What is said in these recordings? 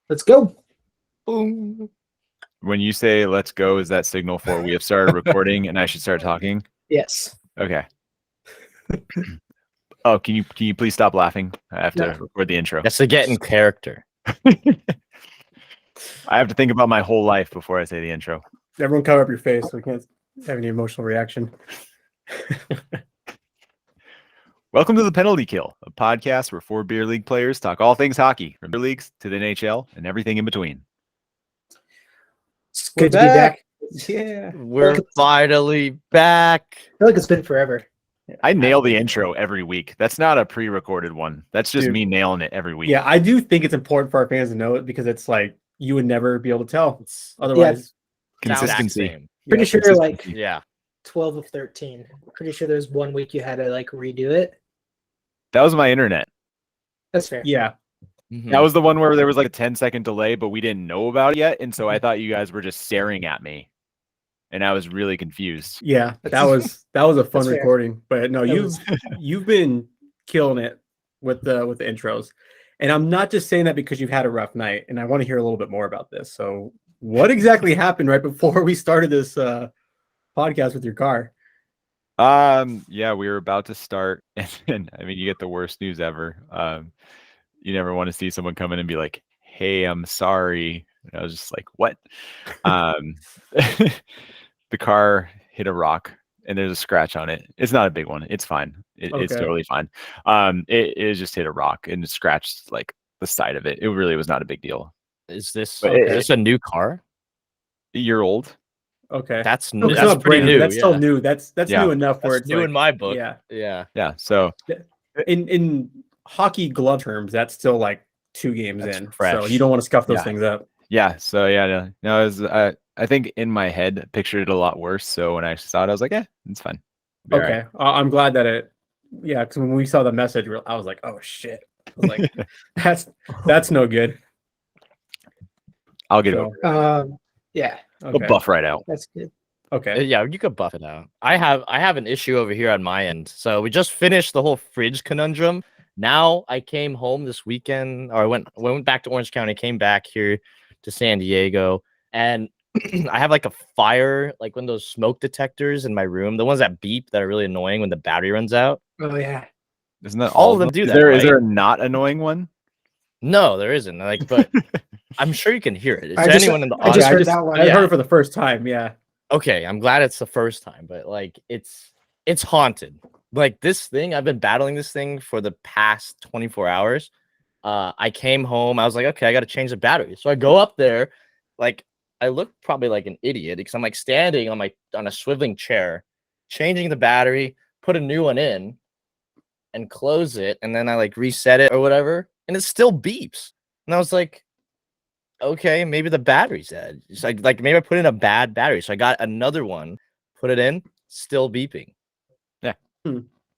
Let's go. Boom. When you say let's go, is that signal for we have started recording and I should start talking? Yes. Okay. Oh, can you please stop laughing? I have to record the intro. That's to get in character. I have to think about my whole life before I say the intro. Everyone cover up your face so we can't have any emotional reaction. Welcome to The Penalty Kill, a podcast where four beer league players talk all things hockey, from beer leagues to the NHL and everything in between. It's good to be back. Yeah. We're finally back. I feel like it's been forever. I nail the intro every week. That's not a pre-recorded one. That's just Dude. me nailing it every week. Yeah, I do think it's important for our fans to know it because it's like you would never be able to tell. It's otherwise Consistency. Pretty sure like Yeah. 12 of 13. Pretty sure there's 1 week you had to like redo it. That was my internet. That's fair. Yeah. That was the one where there was like a 10-second delay, but we didn't know about it yet. And so I thought you guys were just staring at me. And I was really confused. Yeah. That was a fun That's fair. recording. But no, That was- you've been killing it with the intros. And I'm not just saying that because you've had a rough night, and I want to hear a little bit more about this. So what exactly happened right before we started this podcast with your car? Yeah, we were about to start, and I mean, you get the worst news ever. You never want to see someone come in and be like, "Hey, I'm sorry." And I was just like, "What?" The car hit a rock, and there's a scratch on it. It's not a big one. It's fine. It's Okay. totally fine. It just hit a rock and it scratched like the side of it. It really was not a big deal. Is this But is this a new car? A year old. Okay. That's No, it's that's not pretty brand new. That's still new. That's Yeah. new enough where That's it's new like, in my book. Yeah. Yeah. Yeah. So In hockey glove terms, that's still like 2 games That's in. fresh. So you don't want to scuff those Yeah. things up. yeah. So yeah. No, it was, I think in my head I pictured it a lot worse. So when I actually saw it, I was like, it's fine. Be all right. Okay. I'm glad that because when we saw the message, I was like, oh shit. I was like, that's no good. I'll get So, over it. Yeah, We'll Okay. buff right out. that's good. Okay. Yeah, you could buff it out. I have an issue over here on my end. So we just finished the whole fridge conundrum. Now I came home this weekend, or I went back to Orange County, came back here to San Diego, and I have like a fire, like one of those smoke detectors in my room, the ones that beep that are really annoying when the battery runs out. Oh yeah. Isn't that All of them do Is that, there is right? there a not annoying one? No, there isn't. Like, but I'm sure you can hear it. Is I there just- anyone in the I just audience? heard that one. I Yeah. heard it for the first time. Yeah. Okay, I'm glad it's the first time, but like it's haunted. Like this thing, I've been battling this thing for the past 24 hours. I came home, I was like, okay, I got to change the battery. So I go up there, like I look probably like an idiot because I'm like standing on a swiveling chair, changing the battery, put a new one in, and close it, and then I like reset it or whatever, and it still beeps. And I was like, okay, maybe the battery's dead. It's like maybe I put in a bad battery. So I got another one, put it in, still beeping. Yeah.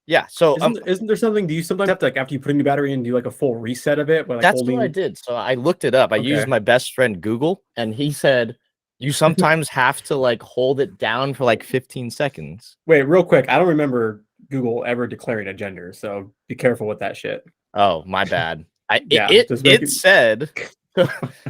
Yeah. So Isn't there something? Do you sometimes have to, like, after you put in the battery and do like a full reset of it? By, like, that's holding... what I did. So I looked it up. I used Okay. my best friend Google, and he said you sometimes have to like hold it down for like 15 seconds. Wait, real quick. I don't remember Google ever declaring a gender, so be careful with that shit. Oh, my bad. Yeah, It just make it- said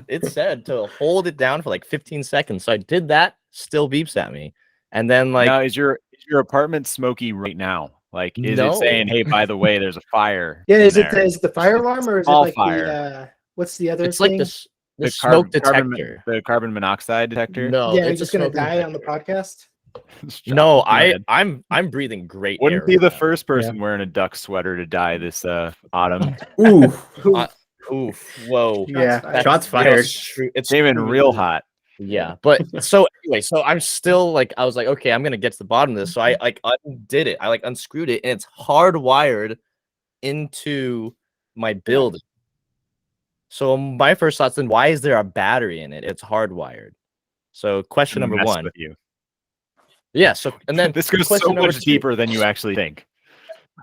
it said to hold it down for like 15 seconds. So I did that, still beeps at me. And then like Now, is your apartment smoky right now? Like, is No. it saying, "Hey, by the way, there's a fire"? Yeah, in is it there? the fire alarm or is it All like fire. the what's the other it's thing? like this the The smoke carbon detector. the carbon monoxide detector? No, yeah, you're it's a just gonna smoke die on the detector. podcast. No, Go ahead. I'm breathing great Wouldn't air be right the now. first person wearing a duck sweater to die this autumn. Ooh, Oof, whoa. yeah. fired. Shots You know, fired. it's Came in true. real hot. Yeah, but so anyway, so I'm still like, I was like, okay, I'm gonna get to the bottom of this. So I like undid it. I like unscrewed it, and it's hardwired into my building. So my first thoughts then, why is there a battery in it? It's hardwired. So question Gonna number mess one. with you. Yeah. So and then This goes so question number much two- deeper than you actually think.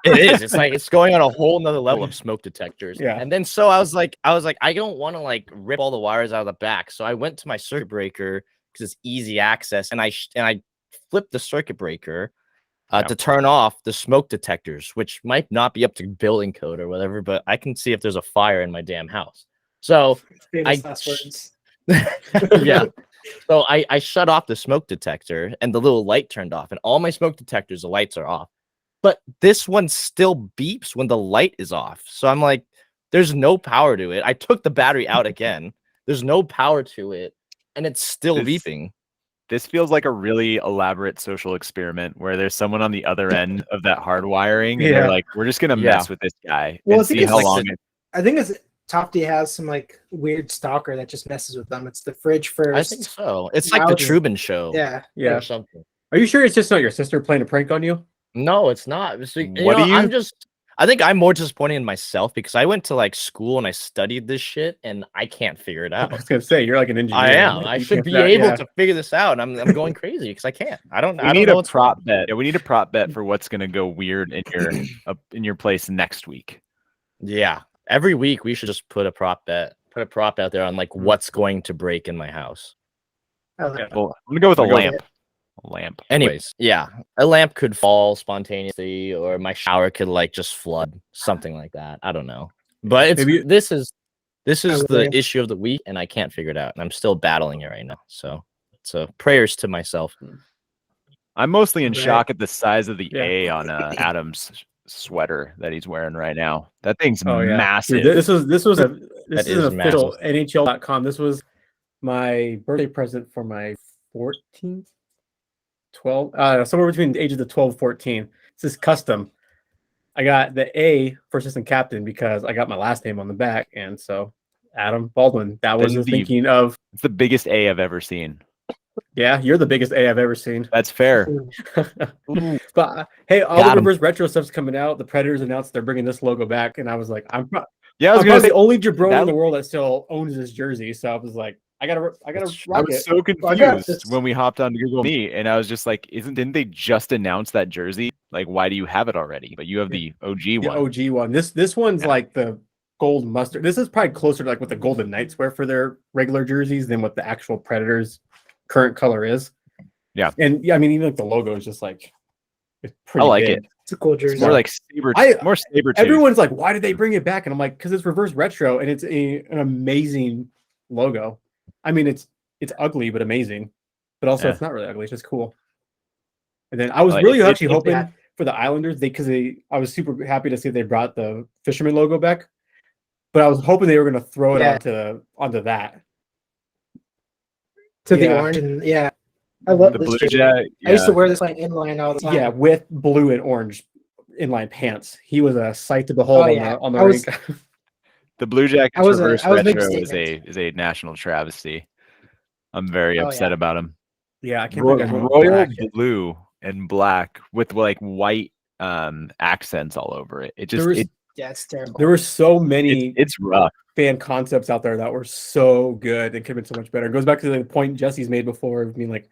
It is. It's like it's going on a whole nother level of smoke detectors. Yeah. And then so I was like, I don't want to like rip all the wires out of the back. So I went to my circuit breaker because it's easy access, and I flipped the circuit breaker to turn off the smoke detectors, which might not be up to building code or whatever, but I can see if there's a fire in my damn house. So Famous I- last words. yeah. So I shut off the smoke detector and the little light turned off, and all my smoke detectors, the lights are off. But this one still beeps when the light is off. So I'm like, there's no power to it. I took the battery out again. There's no power to it, and it's still This- beeping. This feels like a really elaborate social experiment where there's someone on the other end of that hard wiring, and Yeah. they're like, "We're just gonna Yeah. mess with this guy Well, I and think see it's how like long." the- It, I think it's Tofty has some like weird stalker that just messes with them. It's the fridge first. I think so. It's like the Now- Truman Show. Yeah. Yeah. Or something. Are you sure it's just not your sister playing a prank on you? No, it's not. It's like, What do you- I think I'm more disappointed in myself because I went to like school and I studied this shit and I can't figure it I out. was gonna say you're like an engineer. I am. like, I you should can't- be yeah, able yeah. to figure this out. I'm going crazy because I can't. I don't we need know a what's prop bet. Yeah, we need a prop bet for what's gonna go weird in your place next week. Yeah. Every week we should just put a prop bet. Put a prop out there on like what's going to break in my house. I like Yeah. that. Well, I'm gonna go with a We'll go with lamp. A lamp. Anyways, yeah. A lamp could fall spontaneously or my shower could like just flood, something like that. I don't know. But it's Maybe- this is would the agree. issue of the week and I can't figure it out. And I'm still battling it right now. So prayers to myself. I'm mostly in Right. shock at the size of the Yeah. A on Adam's sweater that he's wearing right now. That thing's Oh yeah, massive. Dude, this is That is an is official massive. NHL.com. This was my birthday present for my 14th, 12, somewhere between the ages of 12 and 14. This is custom. I got the A for assistant captain because I got my last name on the back, and so Adam Baldwin. That was the Indeed. thinking of. It's the biggest A I've ever seen. Yeah, you're the biggest A I've ever seen. That's fair. Ooh, But hey, all Got the 'em. reverse retro stuff's coming out. The Predators announced they're bringing this logo back, and I was like, Yeah, I was I'm gonna probably say the only jabroni that in the look- world that still owns this jersey. So I was like, I gotta I rock was it. so I got confused this. when we hopped on Google Meet, and I was just like, "Didn't they just announce that jersey? Like, why do you have it already? But you have the OG The one." OG one. This one's Yeah. like the gold mustard. This is probably closer to like what the Golden Knights wear for their regular jerseys than what the actual Predators current color is. Yeah. And yeah, I mean, even like the logo is just like it's I pretty like big. it. It's a cool It's jersey. more like saber, more saber. Everyone's like, why did they bring it back? And I'm like, because it's reverse retro and it's an amazing logo. I mean, it's ugly but amazing, but also Yeah. it's not really ugly. It's just cool. And then I was Like, really it- actually it's hoping bad. for the Islanders I was super happy to see they brought the Fisherman logo back, but I was hoping they were going to throw it Yeah. onto that. to the yeah. orange and yeah. I love The this Blue jersey. Jacket. I used to yeah. wear this like inline all the time. Yeah, with blue and orange inline pants. He was a sight to behold Oh, on yeah. the on the I was- rink. The Blue Jackets I was a reverse big retro is statement. a national travesty. I'm very Oh, upset yeah. about him. Yeah, I can't think I wrote Royal black. blue and black with like white accents all over it. It just There was- Yeah, it's terrible. There were so many it's rough. fan concepts out there that were so good and could have been so much better. It goes back to the point Jesse's made before of being like,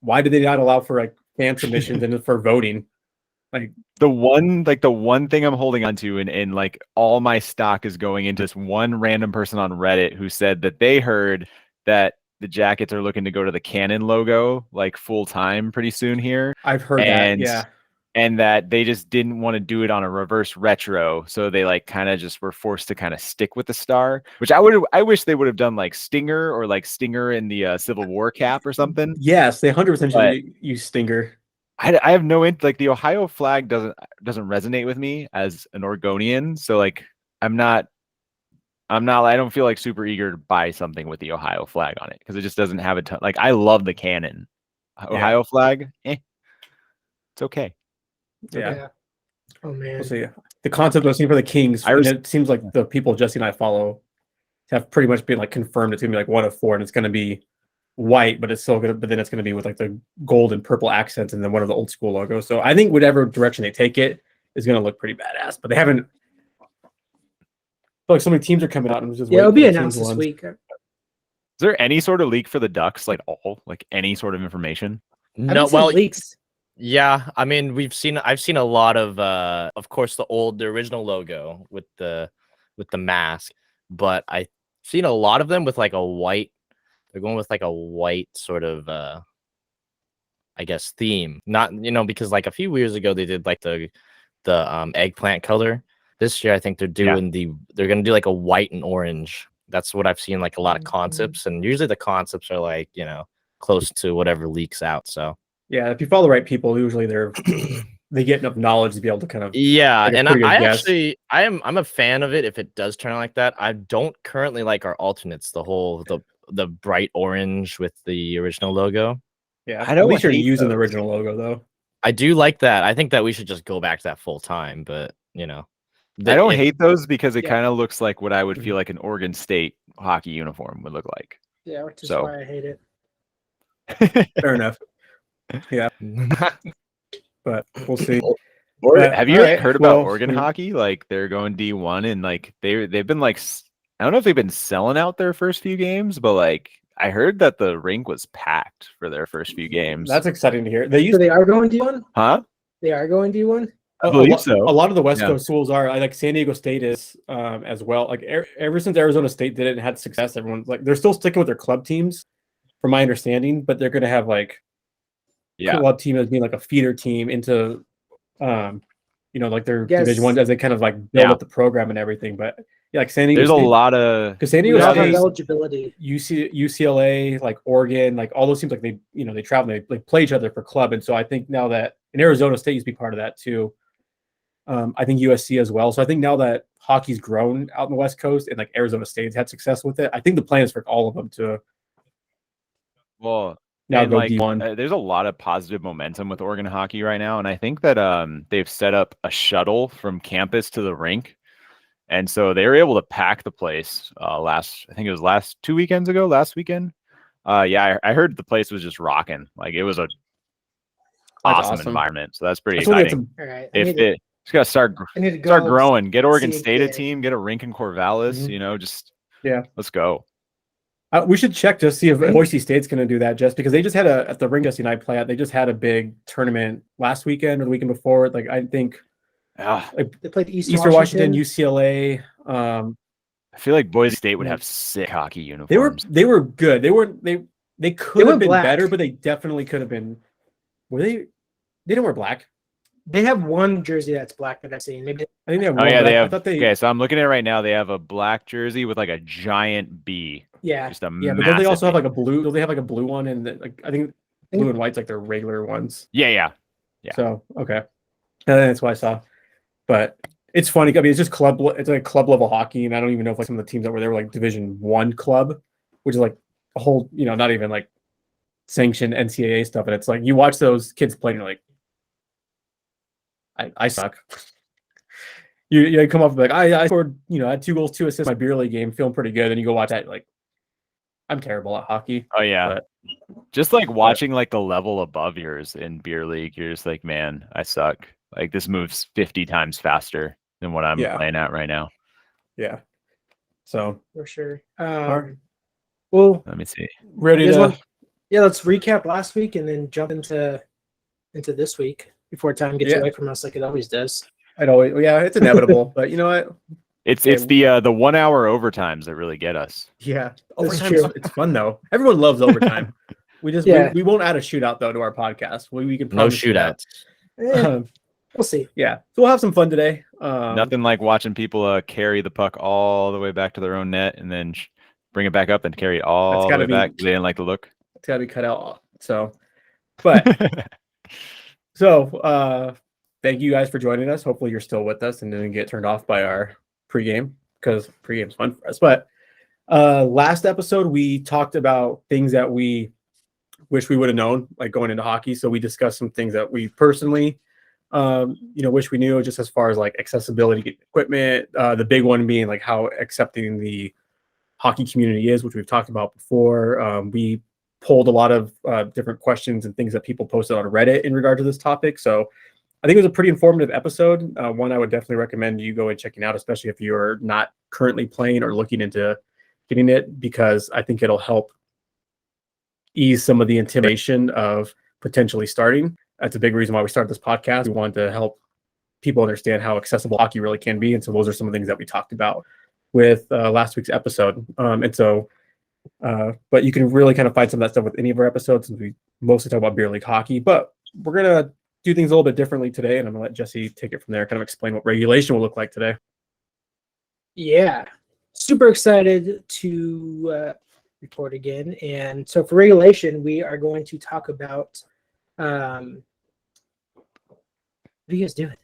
why did they not allow for like fan submissions and for voting? The one thing I'm holding on to and like all my stock is going into this one random person on Reddit who said that they heard that the Jackets are looking to go to the Canon logo like full time pretty soon here. I've heard And- that. Yeah. And that they just didn't want to do it on a reverse retro, so they like kind of just were forced to kind of stick with the star, which I wish they would have done like Stinger or like Stinger in the Civil War cap or something. Yes, they 100% But- should use Stinger. I have no like the Ohio flag doesn't resonate with me as an Oregonian, so like I don't feel like super eager to buy something with the Ohio flag on it because it just doesn't have a ton. Like I love the Canon Ohio flag, it's okay. Yeah. Yeah. Oh man. We'll see. The concept I've seen for the Kings, I and res- it seems like the people Jesse and I follow have pretty much been like confirmed it's gonna be like 1 of 4, and it's gonna be white, but then it's gonna be with like the gold and purple accents, and then one of the old school logos. So I think whatever direction they take it is gonna look pretty badass. But they haven't. I feel like so many teams are coming out, and I'm just Yeah, it'll waiting be for the announced teams this ones. week. Is there any sort of leak for the Ducks, like any sort of information? I haven't No, seen well, leaks. yeah. I mean, I've seen a lot of course, the original logo with the mask, but I've seen a lot of them with like a white. They're going with like a white sort of, I guess, theme. Not because like a few years ago they did like the eggplant color. This year I think they're gonna do like a white and orange That's what I've seen, like a lot of concepts, and usually the concepts are like, close to whatever leaks out. So Yeah, if you follow the right people, usually they get enough knowledge to be able to kind of yeah, make a and pretty good I guess. actually I'm a fan of it if it does turn out like that. I don't currently like our alternates, the bright orange with the original logo. Yeah, I at don't least you're hate using the those. original logo though. I do like that. I think that we should just go back to that full time, but I don't hate those because it Yeah. kind of looks like what I would Mhm. feel like an Oregon State hockey uniform would look like. Yeah, which is So- why I hate it. Fair enough, but we'll see. Or But, have you all right, heard about well, Oregon we- hockey? Like they're going D1 and like they've been like I don't know if they've been selling out their first few games, but like I heard that the rink was packed for their first few games. That's exciting to hear. They So used they are going D1. huh? They are going D1. I believe lot, so. A lot of the West Yeah. Coast schools are like San Diego State is as well. Like ever since Arizona State did it and had success, everyone's like they're still sticking with their club teams, from my understanding. But they're going to have like Yeah. club team as being like a feeder team into, like their Yes. Division 1 as they kind of like build Yeah. up the program and everything. But yeah, like San Diego There's a State, lot of because San We Diego all have State, eligibility. UCLA, like Oregon, like all those teams, like they travel, they like play each other for club. And so I think now that and Arizona State used to be part of that too. I think USC as well. So I think now that hockey's grown out in the West Coast and like Arizona State's had success with it, I think the plan is for all of them to well now and go like D1. there's a lot of positive momentum with Oregon hockey right now, and I think that they've set up a shuttle from campus to the rink, and so they were able to pack the place I think it was last weekend. I heard the place was just rocking. Like it was a awesome awesome. environment, so that's pretty That's when they had exciting. some- All right. If it's got to start I need to go start growing, get Oregon see a State a game. team, get a rink in Corvallis, Mhm. just Yeah. let's go. We should check to see if Boise State's going to do that, just because they just had at the rink Jesse and I play at. They just had a big tournament last weekend or the weekend before. Like I think Ah, They played Eastern, Eastern Washington, UCLA. I feel like Boise State would have sick hockey uniforms. They were good. They could have went been black. better, but they definitely could have been. Were they? They didn't wear black. They have one jersey that's black that I've seen. Maybe I think they have. Oh one, yeah, but they I have. thought they. Okay, so I'm looking at it right now. They have a black jersey with like a giant B, yeah. just a Yeah, but don't they also have massive like a blue? Don't they have like a blue one? And like I think blue and white's like their regular ones. B. Yeah. Yeah. So okay, that's what I saw. But it's funny. I mean, it's just club. It's like club level hockey, and I don't even know if like some of the teams that were there were like Division 1 club, which is like a whole, not even like sanctioned NCAA stuff. And it's like you watch those kids play, and you're like, I suck. You come up with like I scored, I had 2 goals, 2 assists in my beer league game, feeling pretty good. And you go watch that, like I'm terrible at hockey. Oh yeah. But- just like watching like the level above yours in beer league, you're just like, man, I suck. Like this moves 50 times faster than what I'm Yeah. playing at right now. Yeah. So for sure. right. Well, Let me see. ready you guys to. want- yeah, let's recap last week and then jump into this week before time gets Yeah. away from us like it always does. I'd always, yeah, it's inevitable, but you know what? It's Yeah. the 1 hour overtimes that really get us. Yeah, That's overtime's true. it's fun though. Everyone loves overtime. We just Yeah. we won't add a shootout though to our podcast. We can No promise you that. shootouts. Eh, we'll see. Yeah, so we'll have some fun today. Nothing like watching people carry the puck all the way back to their own net and then bring it back up and carry it all the gotta way be- back 'cause they didn't like the look. It's got to be cut out. So, but thank you guys for joining us. Hopefully you're still with us and didn't get turned off by our pregame, because pregame's fun for us. But last episode we talked about things that we wish we would have known, like going into hockey. So we discussed some things that we personally wish we knew, just as far as like accessibility to equipment. The big one being like how accepting the hockey community is, which we've talked about before. We pulled a lot of different questions and things that people posted on Reddit in regard to this topic. So I think it was a pretty informative episode. One I would definitely recommend you go and checking out, especially if you're not currently playing or looking into getting it, because I think it'll help ease some of the intimidation of potentially starting. That's a big reason why we started this podcast. We wanted to help people understand how accessible hockey really can be. And so those are some of the things that we talked about with last week's episode. But you can really kind of find some of that stuff with any of our episodes, since we mostly talk about beer league hockey. But we're going to do things a little bit differently today, and I'm going to let Jesse take it from there, kind of explain what regulation will look like today. Yeah. super excited to report again. And so for regulation, we are going to talk about what are you guys doing?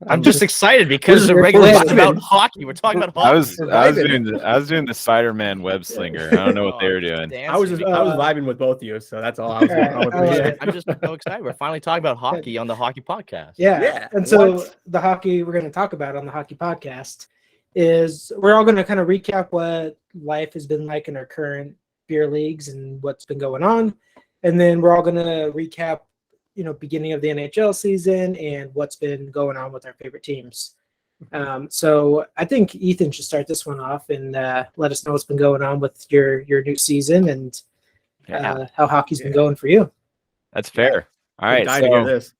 I'm just excited because the We're regulation's vibing. about hockey. We're talking about hockey. I was vibing. doing the Spider-Man web slinger. I don't know what they were doing. I was vibing with both of you, so that's all I was going on with. I love Yeah. it. I'm just so excited. We're finally talking about hockey on the hockey podcast. Yeah. Yeah, And so what? the hockey we're going to talk about on the hockey podcast is we're all going to kind of recap what life has been like in our current beer leagues and what's been going on. And then we're all going to recap, beginning of the NHL season and what's been going on with our favorite teams. So I think Ethan should start this one off and let us know what's been going on with your new season and how hockey's been going for you. That's fair. All I'm right, dying to hear this.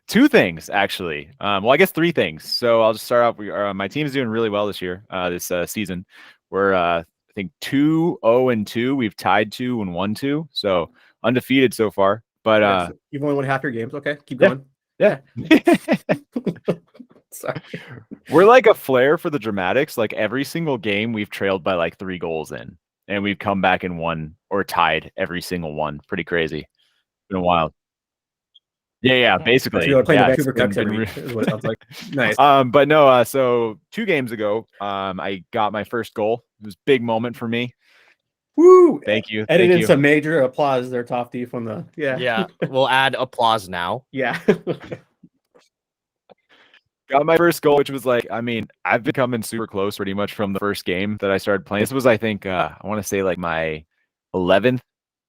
two things actually. Well, I guess three things. So I'll just start off. My team's doing really well this year, this season. We're I think 2-0-2. We've tied 2 and won 2, so undefeated so far. But You've only won half your games. Okay, keep Yeah. going. yeah, Sorry. we're like a flair for the dramatics. Like every single game, we've trailed by like 3 goals in, and we've come back and won or tied every single one. Pretty crazy. Been a while. Yeah, basically. So you're playing Yeah, the it's Vancouver been- Canucks been every re- week, is what it sounds like. Nice. But no, so 2 games ago, I got my first goal. It was a big moment for me. Woo! Thank you. Edited Thank you. some major applause there, Tofty, from the Yeah, we'll add applause now. yeah. Got my first goal, which was like, I mean, I've been coming super close pretty much from the first game that I started playing. This was, I think, I want to say like my 11th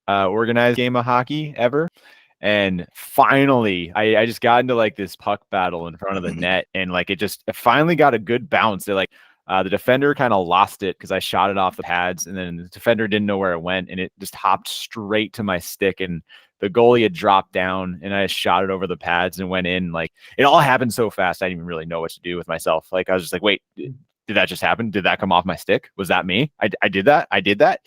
organized game of hockey ever. And finally, I just got into like this puck battle in front of the net, and like it finally got a good bounce. They're like, the defender kind of lost it because I shot it off the pads, and then the defender didn't know where it went, and it just hopped straight to my stick, and the goalie had dropped down, and I just shot it over the pads and went in. Like it all happened so fast, I didn't even really know what to do with myself. Like I was just like, wait, did that just happen? Did that come off my stick? Was that me? I did that. I did that,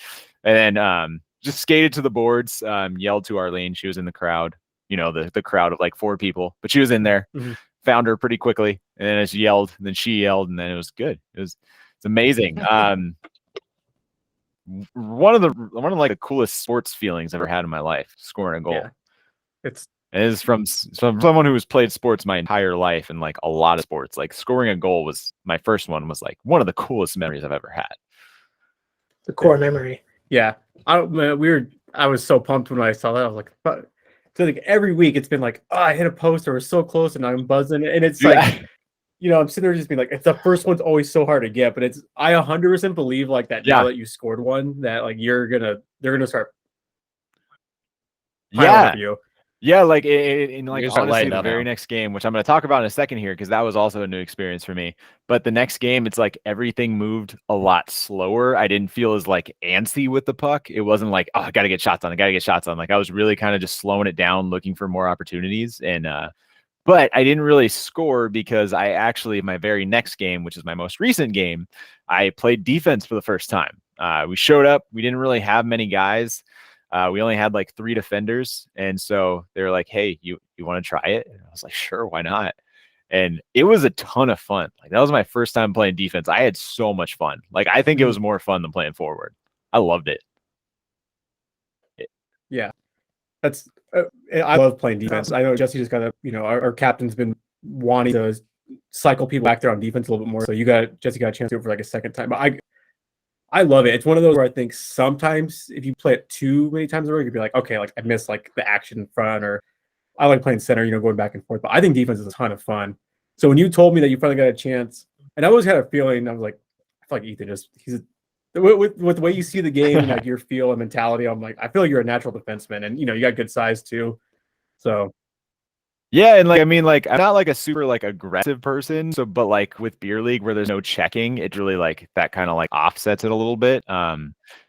and then just skated to the boards, yelled to Arlene. She was in the crowd, the crowd of like 4 people, but she was in there. Mhm. Found her pretty quickly, and then I just yelled, and then she yelled, and then it was good. It's amazing. One of like the coolest sports feelings I've ever had in my life, scoring a goal. Yeah. It's And it is from someone who has played sports my entire life, and like a lot of sports. Like scoring a goal was my first one. Was like one of the coolest memories I've ever had. The core memory. yeah. I was so pumped when I saw that. I was like, fuck. So like every week it's been like, oh, I hit a post or we're so close and I'm buzzing. And it's like, I'm sitting there just being like, it's the first one's always so hard to get, but I 100% believe like that now that you scored one, that like they're gonna start piling up you. Yeah, like in like You're gonna start honestly lighting the up very now. next game, which I'm going to talk about in a second here, because that was also a new experience for me. But the next game, it's like everything moved a lot slower. I didn't feel as like antsy with the puck. It wasn't like, oh, I got to get shots on. I got to get shots on. Like I was really kind of just slowing it down, looking for more opportunities. And but I didn't really score because I actually, my very next game, which is my most recent game, I played defense for the first time. We showed up. We didn't really have many guys. We only had like 3 defenders. And so they were like, hey, you want to try it? And I was like, sure, why not? And it was a ton of fun. Like that was my first time playing defense. I had so much fun. Like I think it was more fun than playing forward. I loved it. That's I love playing defense. I know Jesse just got our captain's been wanting to cycle people back there on defense a little bit more. So Jesse got a chance to do it for like a second time. But I love it. It's one of those where I think sometimes if you play it too many times in a row, you'd be like, okay, like I miss like the action in front, or I like playing center, going back and forth. But I think defense is a ton of fun. So when you told me that you finally got a chance, and I always had a feeling, I was like, I feel like Ethan with the way you see the game and like your feel and mentality, I'm like, I feel like you're a natural defenseman, and you got good size too. So yeah, and like I mean, like I'm not like a super like aggressive person. So, but like with beer league where there's no checking, it really like that kind of like offsets it a little bit.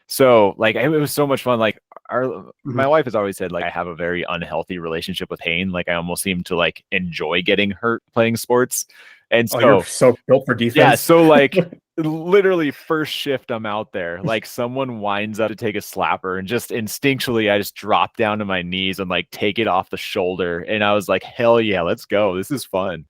So like it was so much fun. Like my wife has always said like I have a very unhealthy relationship with Hayne. Like I almost seem to like enjoy getting hurt playing sports. And so you're so built for defense. yeah, so like literally first shift I'm out there, like someone winds up to take a slapper, and just instinctually I just drop down to my knees and like take it off the shoulder, and I was like, hell yeah, let's go, this is fun.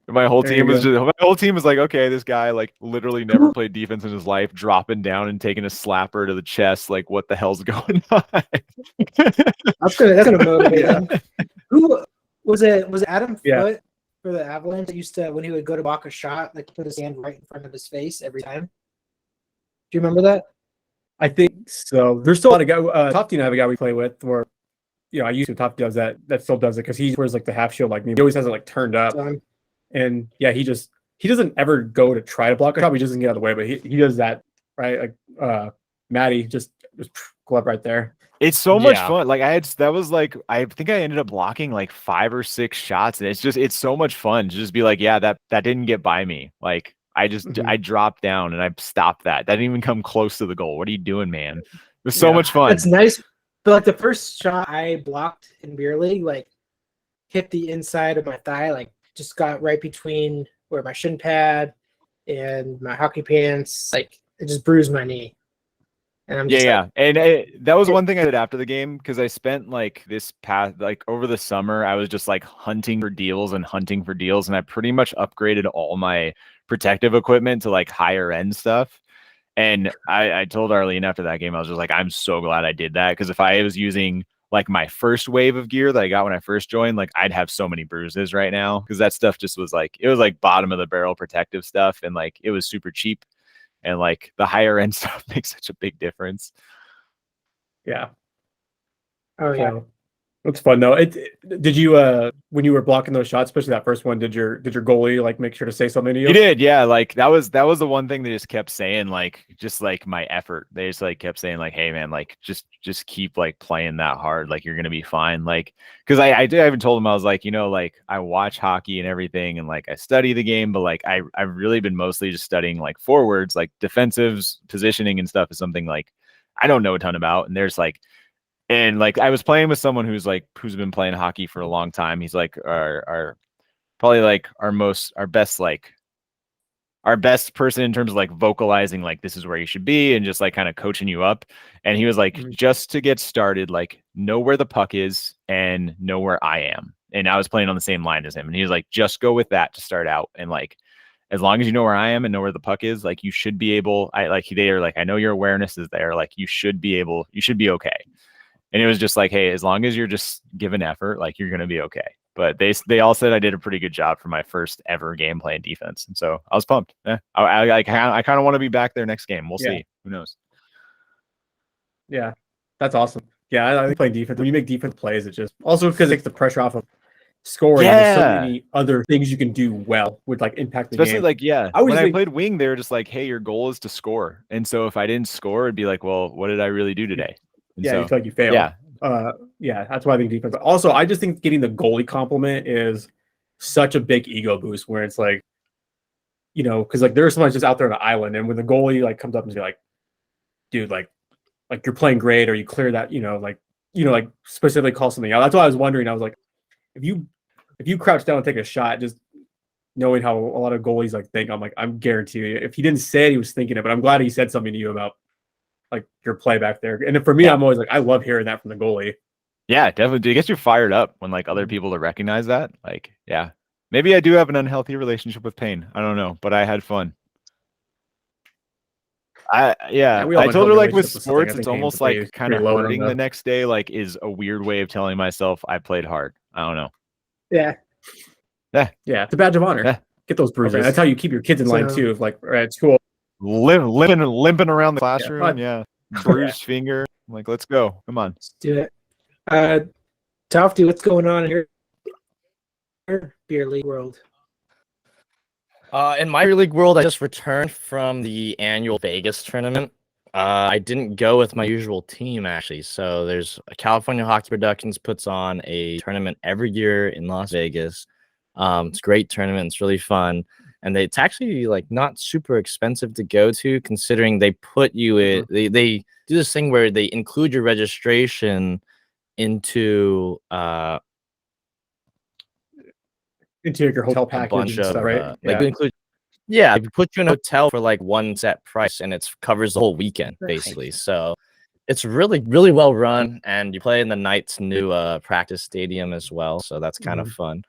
My whole There team you was go. just my whole team was like, okay, this guy like literally never played defense in his life, dropping down and taking a slapper to the chest. Like, what the hell's going on? That's gonna motivate Yeah. him. Who was it? Was it Adam Yeah. Foote for the Avalanche that used to, when he would go to block a shot, like put his hand right in front of his face every time? Do you remember that? I think so. There's still a lot of guys. Top team I have a guy we play with, where I used to. Top does that. That still does it because he wears like the half shield like me. He always has it like turned up, and yeah, he doesn't ever go to try to block a shot. He doesn't get out of the way, but he does that right. Like Maddie just go up right there. It's so much Yeah. fun. Like that was like I think I ended up blocking like 5 or 6 shots, and it's so much fun to just be like, yeah, that didn't get by me. Like I dropped down and I stopped that. That didn't even come close to the goal. What are you doing, man? It was so Yeah. much fun. That's nice. But like the first shot I blocked in beer league, like hit the inside of my thigh, like just got right between where my shin pad and my hockey pants. Like it just bruised my knee. And I'm just Yeah. And that was one thing I did after the game because I spent like this past like over the summer, I was just like hunting for deals, and I pretty much upgraded all my protective equipment to like higher end stuff. And I told Arlene after that game, I was just like, I'm so glad I did that, because if I was using like my first wave of gear that I got when I first joined, like I'd have so many bruises right now, because that stuff just was like, it was like bottom of the barrel protective stuff, and like it was super cheap, and like the higher end stuff makes such a big difference. Yeah. oh yeah. So, looks fun though. Did you when you were blocking those shots, especially that first one, did your goalie like make sure to say something to you? He did, yeah. Like that was the one thing they just kept saying, like just like my effort. They just like kept saying like, hey man, like just keep like playing that hard, like you're gonna be fine. Like because I even told him, I was like, like I watch hockey and everything, and like I study the game, but like I've really been mostly just studying like forwards, like defensives, positioning and stuff is something like I don't know a ton about. And there's like, and like I was playing with someone who's been playing hockey for a long time. He's like our probably like our best person in terms of like vocalizing like this is where you should be, and just like kind of coaching you up. And he was like, just to get started, like know where the puck is and know where I am. And I was playing on the same line as him, and he was like, just go with that to start out, and like as long as you know where I am and know where the puck is, like you should be able. I know your awareness is there, like you should be okay. And it was just like, hey, as long as you're just giving effort, like you're gonna be okay. But they all said I did a pretty good job for my first ever game playing defense, and so I was pumped. Yeah, I kind of want to be back there next game. We'll see. Who knows? Yeah, that's awesome. Yeah, I think playing defense, when you make defense plays, it just also because it takes the pressure off of scoring. There's so many other things you can do well would like impact the Especially game. like, yeah, I always when I think- played wing, they were just like, hey, your goal is to score. And so if I didn't score, it'd be like, well, what did I really do today? And Yeah, so, you feel like you failed. yeah. Yeah, that's why I think defense. Also, I just think getting the goalie compliment is such a big ego boost, where it's like, because like there's someone just out there on an island, and when the goalie like comes up and be like, dude, like you're playing great, or you clear that, like specifically call something out. That's why I was wondering. I was like, if you crouch down and take a shot, just knowing how a lot of goalies like think, I'm guaranteeing you, if he didn't say it, he was thinking it. But I'm glad he said something to you about like your play back there. And for me, I'm always like, I love hearing that from the goalie. Yeah, definitely. It gets you fired up when like other people to recognize that. Like, yeah, maybe I do have an unhealthy relationship with pain. I don't know, but I had fun. we all I have told her unhealthy like with relationships with something. sports, I think it's pain's almost pretty- like kind of pretty lower on hurting the- the next day, like is a weird way of telling myself I played hard. I don't know. Yeah. Yeah, it's a badge of honor. Yeah. Get those bruises. Okay. That's how you keep your kids in line So- too. If like at school. Limping around the classroom. Yeah. Yeah. Bruised finger. Like, let's go. Come on. Let's do it. Tofty, what's going on in your beer league world? In my beer league world, I just returned from the annual Vegas tournament. I didn't go with my usual team actually. So there's California Hockey Productions puts on a tournament every year in Las Vegas. It's a great tournament. It's really fun. And it's actually like not super expensive to go to, considering they put you in. They do this thing where they include your registration into Into your hotel a package bunch and of stuff, right? like they include. Yeah, they put you in a hotel for like one set price, and it covers the whole weekend basically. So it's really really well run, and you play in the Knights' new practice stadium as well. So that's kind of fun.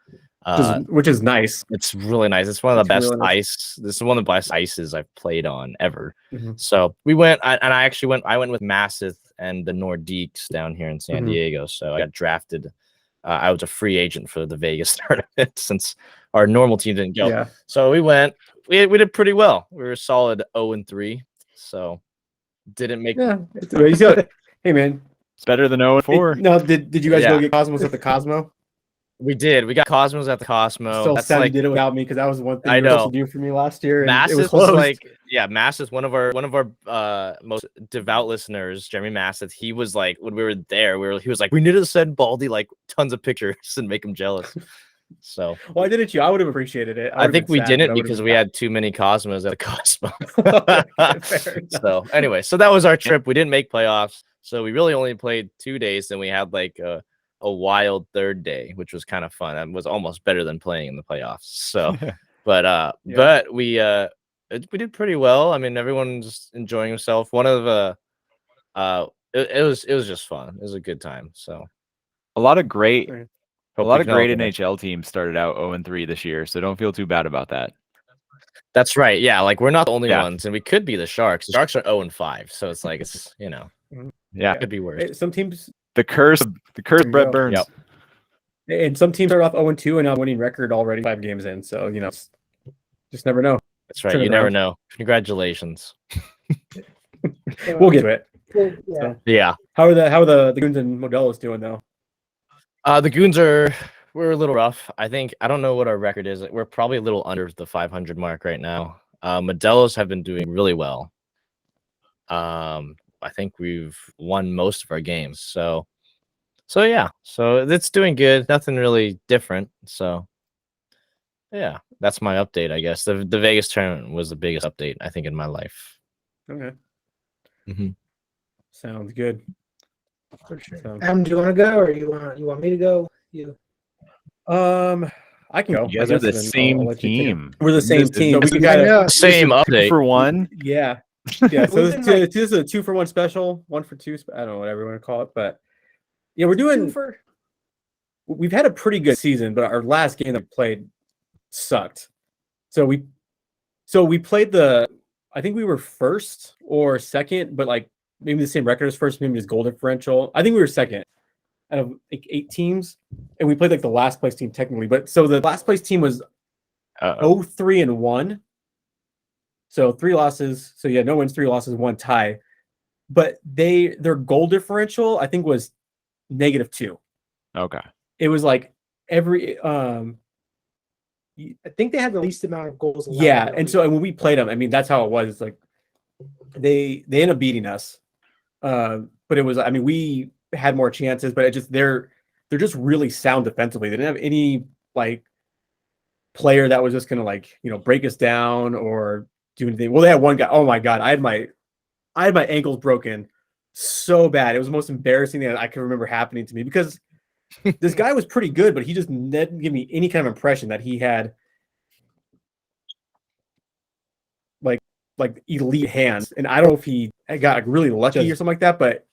Which is nice. It's really nice. It's one of the It's best really nice. ice. This is one of the best ices I've played on ever. Mhm. So we went, and I actually went. I went with Massith and the Nordiques down here in San Mhm. Diego. So I got drafted. I was a free agent for the Vegas tournament since our normal team didn't go. Yeah. So we went. We did pretty well. We were a solid 0-3. So didn't make. Yeah. You see how- hey man. It's better than 0-4. No, did you guys go Yeah. get Cosmos at the Cosmo? We did. We got Cosmos at the Cosmo. So That's sad like you did it without me because that was one thing I you were supposed know. to do for me last year. And it was Massith closed. was like, yeah, Massith, one of our most devout listeners, Jeremy Massith. He was like, when we were there, he was like, we need to send Baldy like tons of pictures and make him jealous. So Why didn't you? I would have appreciated it. I think we didn't because we had too many Cosmos at the Cosmo. So anyway, so that was our trip. We didn't make playoffs, so we really only played 2 days. Then we had like a wild third day, which was kind of fun. That was almost better than playing in the playoffs. So, but we did pretty well. I mean, everyone's enjoying himself. One of it was just fun. It was a good time. So A lot of great Right. NHL teams started out 0-3 this year, so don't feel too bad about that. That's right. Yeah, like we're not the only Yeah. ones, and we could be the Sharks. The Sharks are 0-5, so it's like it's Yeah. it could be worse. Some teams The curse There you Brett go. Burns. Yep. and some teams start off 0-2 and now winning record already 5 games in. So just never know. That's right. turn it You never around. know. Congratulations. We'll get to it. Yeah. So, Yeah. how are the Goons and Modelos doing though? The Goons we're a little rough. I don't know what our record is. We're probably a little under the 500 mark right now. Modelos have been doing really well. I think we've won most of our games. So yeah. So it's doing good. Nothing really different. So yeah, that's my update, I guess. The Vegas tournament was the biggest update, I think, in my life. Okay. Mhm. Sounds good. For sure. So, Do you want to go, or you want me to go? You. I can go. You guys I are the guess, and then same I'll let you take it. team. We're the same This is- team. this We is- gotta- I know. Same update. For one. Yeah. Yeah. So We've been, like- this is a 2-for-1 special, 1-for-2. I don't know, whatever you want to call it. But yeah, we're doing. We've had a pretty good season, but our last game that we played sucked. So we played I think we were first or second, but like maybe the same record as first, maybe just goal differential. I think we were second out of like 8 teams, and we played like the last place team technically. But so the last place team was Uh-oh. 0-3-1. So 3 losses. So yeah, no wins, 3 losses, 1 tie. But their goal differential, I think, was -2. Okay. It was like every I think they had the least amount of goals. allowed yeah, that and week. so when we played them, I mean that's how it was. Like they ended up beating us, but it was, I mean, we had more chances, but they're just really sound defensively. They didn't have any like player that was just gonna like break us down or do anything. Well, they had one guy. Oh my god, I had my ankles broken so bad. It was the most embarrassing thing that I can remember happening to me because this guy was pretty good, but he just didn't give me any kind of impression that he had like elite hands. And I don't know if he got like really lucky or something like that, but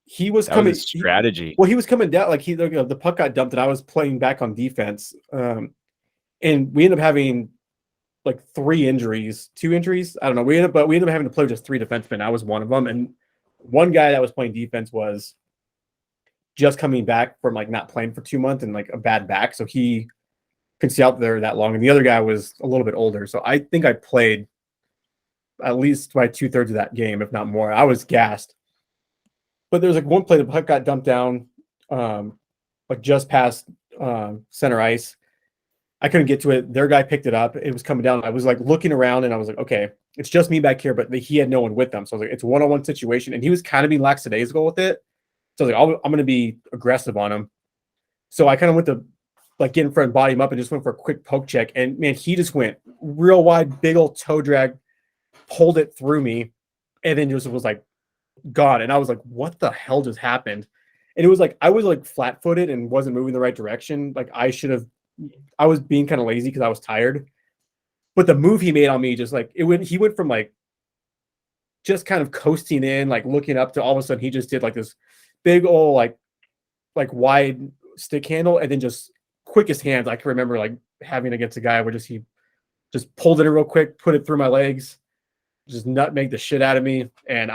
he was That coming. was a strategy. He was coming down like the puck got dumped and I was playing back on defense. And we ended up having like 3 injuries, 2 injuries. I don't know. We ended up having to play just 3 defensemen. I was one of them, and one guy that was playing defense was just coming back from like not playing for 2 months and like a bad back, so he couldn't stay out there that long. And the other guy was a little bit older, so I think I played at least by 2/3 of that game, if not more. I was gassed. But there was like one play the puck got dumped down, like just past center ice. I couldn't get to it. Their guy picked it up. It was coming down. I was like looking around and I was like, okay, it's just me back here, but he had no one with them. So I was like, it's a one-on-one situation. And he was kind of being lackadaisical with it. So I was like, I'm going to be aggressive on him. So I kind of went to like get in front and body him up and just went for a quick poke check. And man, he just went real wide, big old toe drag, pulled it through me, and then just was like gone. And I was like, what the hell just happened? And it was like, I was like flat-footed and wasn't moving the right direction. Like I was being kind of lazy because I was tired. But the move he made on me, just like he went from like just kind of coasting in, like looking up, to all of a sudden he just did like this big old like wide stick handle and then just quickest hands I can remember like having against a guy where he just pulled it in real quick, put it through my legs, just nutmeg the shit out of me, and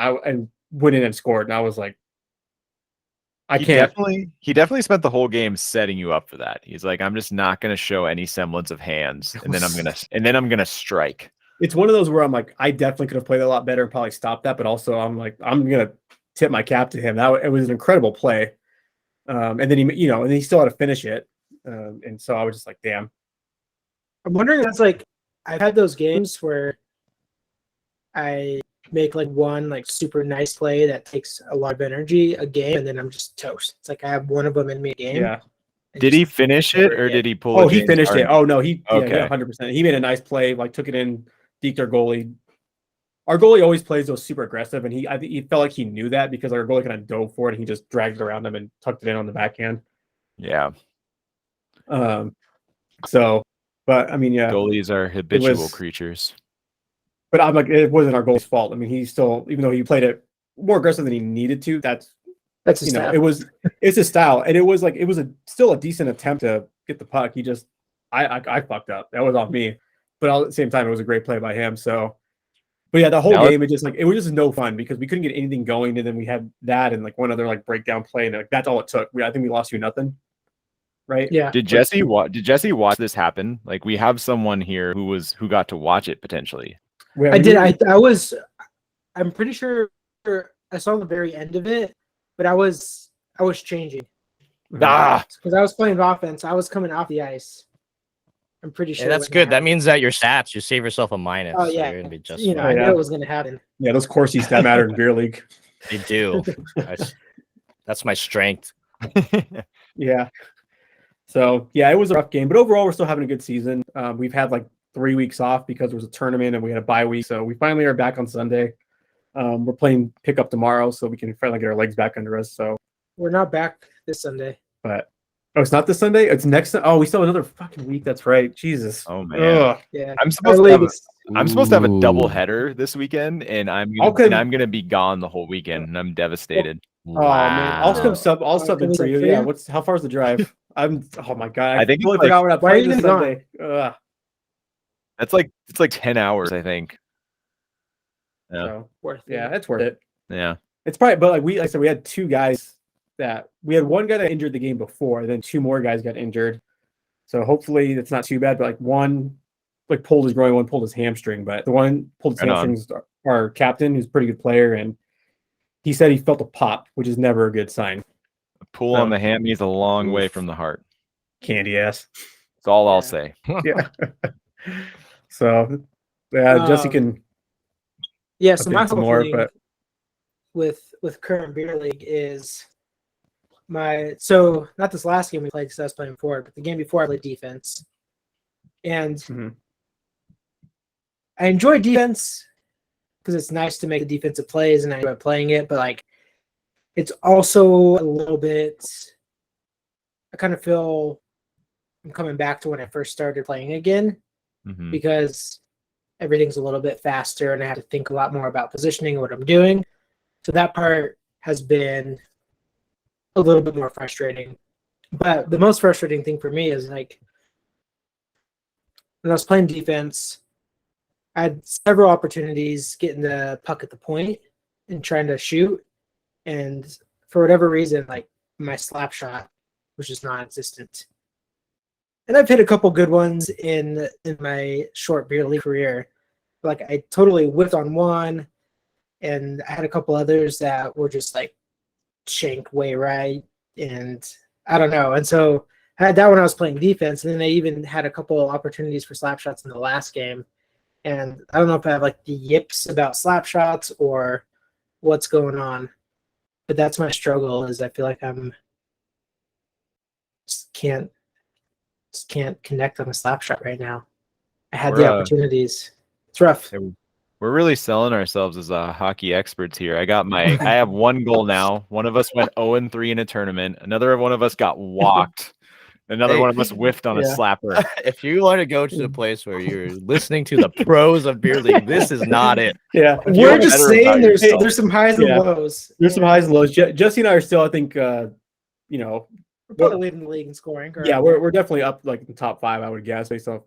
went in and scored. And I was like, He definitely spent the whole game setting you up for that. He's like, I'm just not going to show any semblance of hands, and then I'm gonna strike. It's one of those where I'm like, I definitely could have played a lot better and probably stopped that, but also I'm like, I'm gonna tip my cap to him. It was an incredible play, and then he still had to finish it, and so I was just like, damn. I'm wondering if that's like I've had those games where I make like one like super nice play that takes a lot of energy a game, and then I'm just toast. It's like I have one of them in me a game. Yeah. Did he finish it, or did he pull? Oh, he finished it. Oh no, Okay. 100%. He made a nice play, like took it in, deked our goalie. Our goalie always plays those super aggressive, and I think he felt like he knew that because our goalie kind of dove for it, and he just dragged it around him and tucked it in on the backhand. Yeah. So, but I mean, yeah, Goalies are habitual creatures. but I'm like, it wasn't our goalie's fault. I mean, he still, even though he played it more aggressive than he needed to, that's That's his style. it's his style, and it was still a decent attempt to get the puck. He just, I fucked up. That was on me, but at the same time, it was a great play by him. So, but yeah, the whole game, it was just no fun because we couldn't get anything going, and then we had that and like one other like breakdown play, and like, that's all it took. I think we lost 2-0, right? Yeah. Did Jesse watch this happen? Like, we have someone here who got to watch it potentially. I did. I'm pretty sure I saw the very end of it, but I was changing because I was playing offense. I was coming off the ice. I'm pretty sure. Yeah, that's good. That means that your stats, you save yourself a minus. Oh yeah, so you're gonna be just I fine. knew it was gonna happen. Yeah, those Corsi stat matter in beer league. They do. That's my strength. Yeah. So yeah, it was a rough game, but overall we're still having a good season. We've had like 3 weeks off because there was a tournament and we had a bye week, so we finally are back on Sunday. We're playing pickup tomorrow, so we can finally get our legs back under us. So We're not back this Sunday. but it's not this Sunday. It's next. Oh, we still have another fucking week. That's right. Jesus. Oh man. Ugh. Yeah. I'm supposed to have a double header this weekend, and I'm gonna be gone the whole weekend, and I'm devastated. Oh man, I'll sub in for you. Yeah. How far is the drive? Oh my god. I think totally it's forgot we're not why are playing you this gone? Sunday. Ugh. It's like 10 hours, I think. Yeah. So, Worth it. yeah, that's worth it. Yeah. It's probably, but like I said, we had two guys we had one guy that injured the game before, then two more guys got injured. So hopefully it's not too bad. But like one like pulled his groin, one pulled his hamstring. But the one pulled his hamstrings, our captain, who's a pretty good player, and he said he felt a pop, which is never a good sign. A pull on the hammy is a long way from the heart. Candy ass. That's all I'll say. Yeah. So Jesse can. Yeah. So my some whole more, thing but with current beer league is not this last game we played because I was playing forward, but the game before I played defense, and I enjoy defense because it's nice to make the defensive plays and I enjoy playing it, but like it's also a little bit. I kind of feel I'm coming back to when I first started playing again because everything's a little bit faster and I have to think a lot more about positioning and what I'm doing. So that part has been a little bit more frustrating. But the most frustrating thing for me is like when I was playing defense, I had several opportunities getting the puck at the point and trying to shoot. And for whatever reason, like my slap shot was just non-existent. And I've hit a couple good ones in my short beer league career. Like I totally whiffed on one, and I had a couple others that were just like shanked way right, and I don't know. And so I had that when I was playing defense, and then I even had a couple opportunities for slap shots in the last game. And I don't know if I have like the yips about slap shots or what's going on, but that's my struggle. Is I feel like I'm just can't connect on a slap shot right now. I had the opportunities. It's rough. We're really selling ourselves as hockey experts here. I have one goal now. One of us went 0-3 in a tournament. Another one of us got walked. Another one of us whiffed on a slapper. If you want to go to the place where you're listening to the pros of beer league, this is not it. Yeah, we're just saying there's some highs and lows. There's some highs and lows. Jesse and I are still, I think, We're probably leading the league in scoring. or Yeah, up we're there. we're definitely up like in the top 5, I would guess, based off.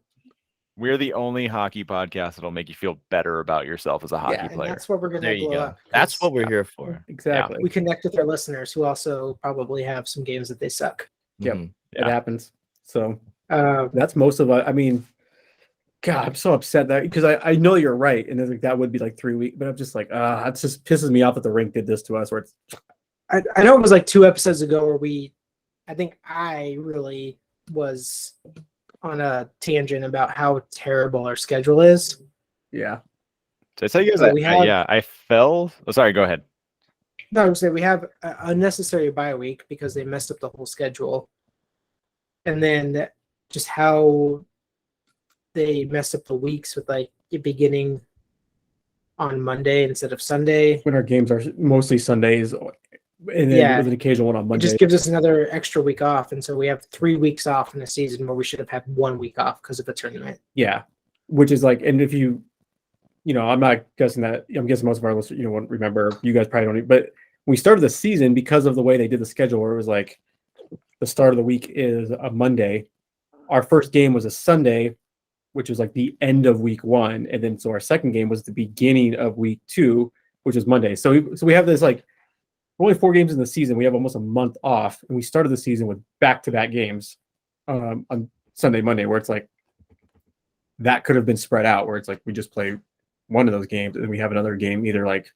We're the only hockey podcast that'll make you feel better about yourself as a hockey and player. that's what we're There gonna you blow go. up. That's 'cause what we're here for. Exactly. we connect with our listeners who also probably have some games that they suck. Yep. Mhm. It Yeah. happens. So Uh, that's most of it. I mean, God, I'm so upset that because I know you're right, and like that would be like 3 weeks, but I'm just like, it just pisses me off that the rink did this to us. Where it's I know it was like 2 episodes ago where I think I really was on a tangent about how terrible our schedule is. yeah, Did I tell you guys So that? we have- Yeah, I fell. Oh, sorry, go ahead. No, I would say we have a unnecessary bye week because they messed up the whole schedule. And then just how they messed up the weeks with like it beginning on Monday instead of Sunday. when our games are mostly Sundays, and then Yeah. with an occasional one on It Monday. just gives us another extra week off. And so we have 3 weeks off in a season where we should have had 1 week off because of a tournament. Yeah, which is like, and if you know, I'm not guessing that. I'm guessing most of our listeners, won't remember. You guys probably don't. But we started the season because of the way they did the schedule, where it was like the start of the week is a Monday. Our first game was a Sunday, which was like the end of week 1, and then so our second game was the beginning of week 2, which is Monday. So we have this like only 4 games in the season. We have almost a month off, and we started the season with back-to-back games on Sunday, Monday, where it's like that could have been spread out, where it's like we just play one of those games and then we have another game either like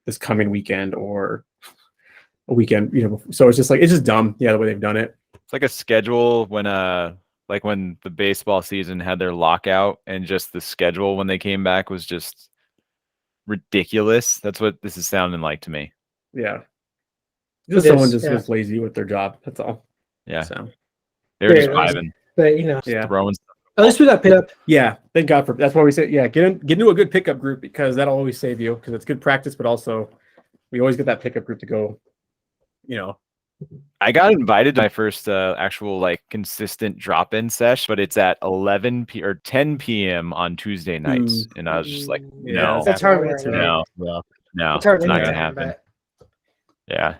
this coming weekend or a weekend, so it's just dumb, the way they've done it. It's like a schedule when like when the baseball season had their lockout, and just the schedule when they came back was just ridiculous. That's what this is sounding like to me. Yeah, just It someone is, just yeah. was lazy with their job, that's all. Yeah, So they were just Yeah, it was- vibing, But yeah, throwing. at least we got picked up. yeah, thank God for that's why we say, yeah, get into a good pickup group, because that'll always save you, because it's good practice, but also we always get that pickup group to go, I got invited to my first actual like consistent drop-in sesh, but it's at 10 p.m. on Tuesday nights, and I was just like, Yeah, no, That's hard. That's when- right. no, no, It's hard it's not anytime, gonna happen. but Yeah,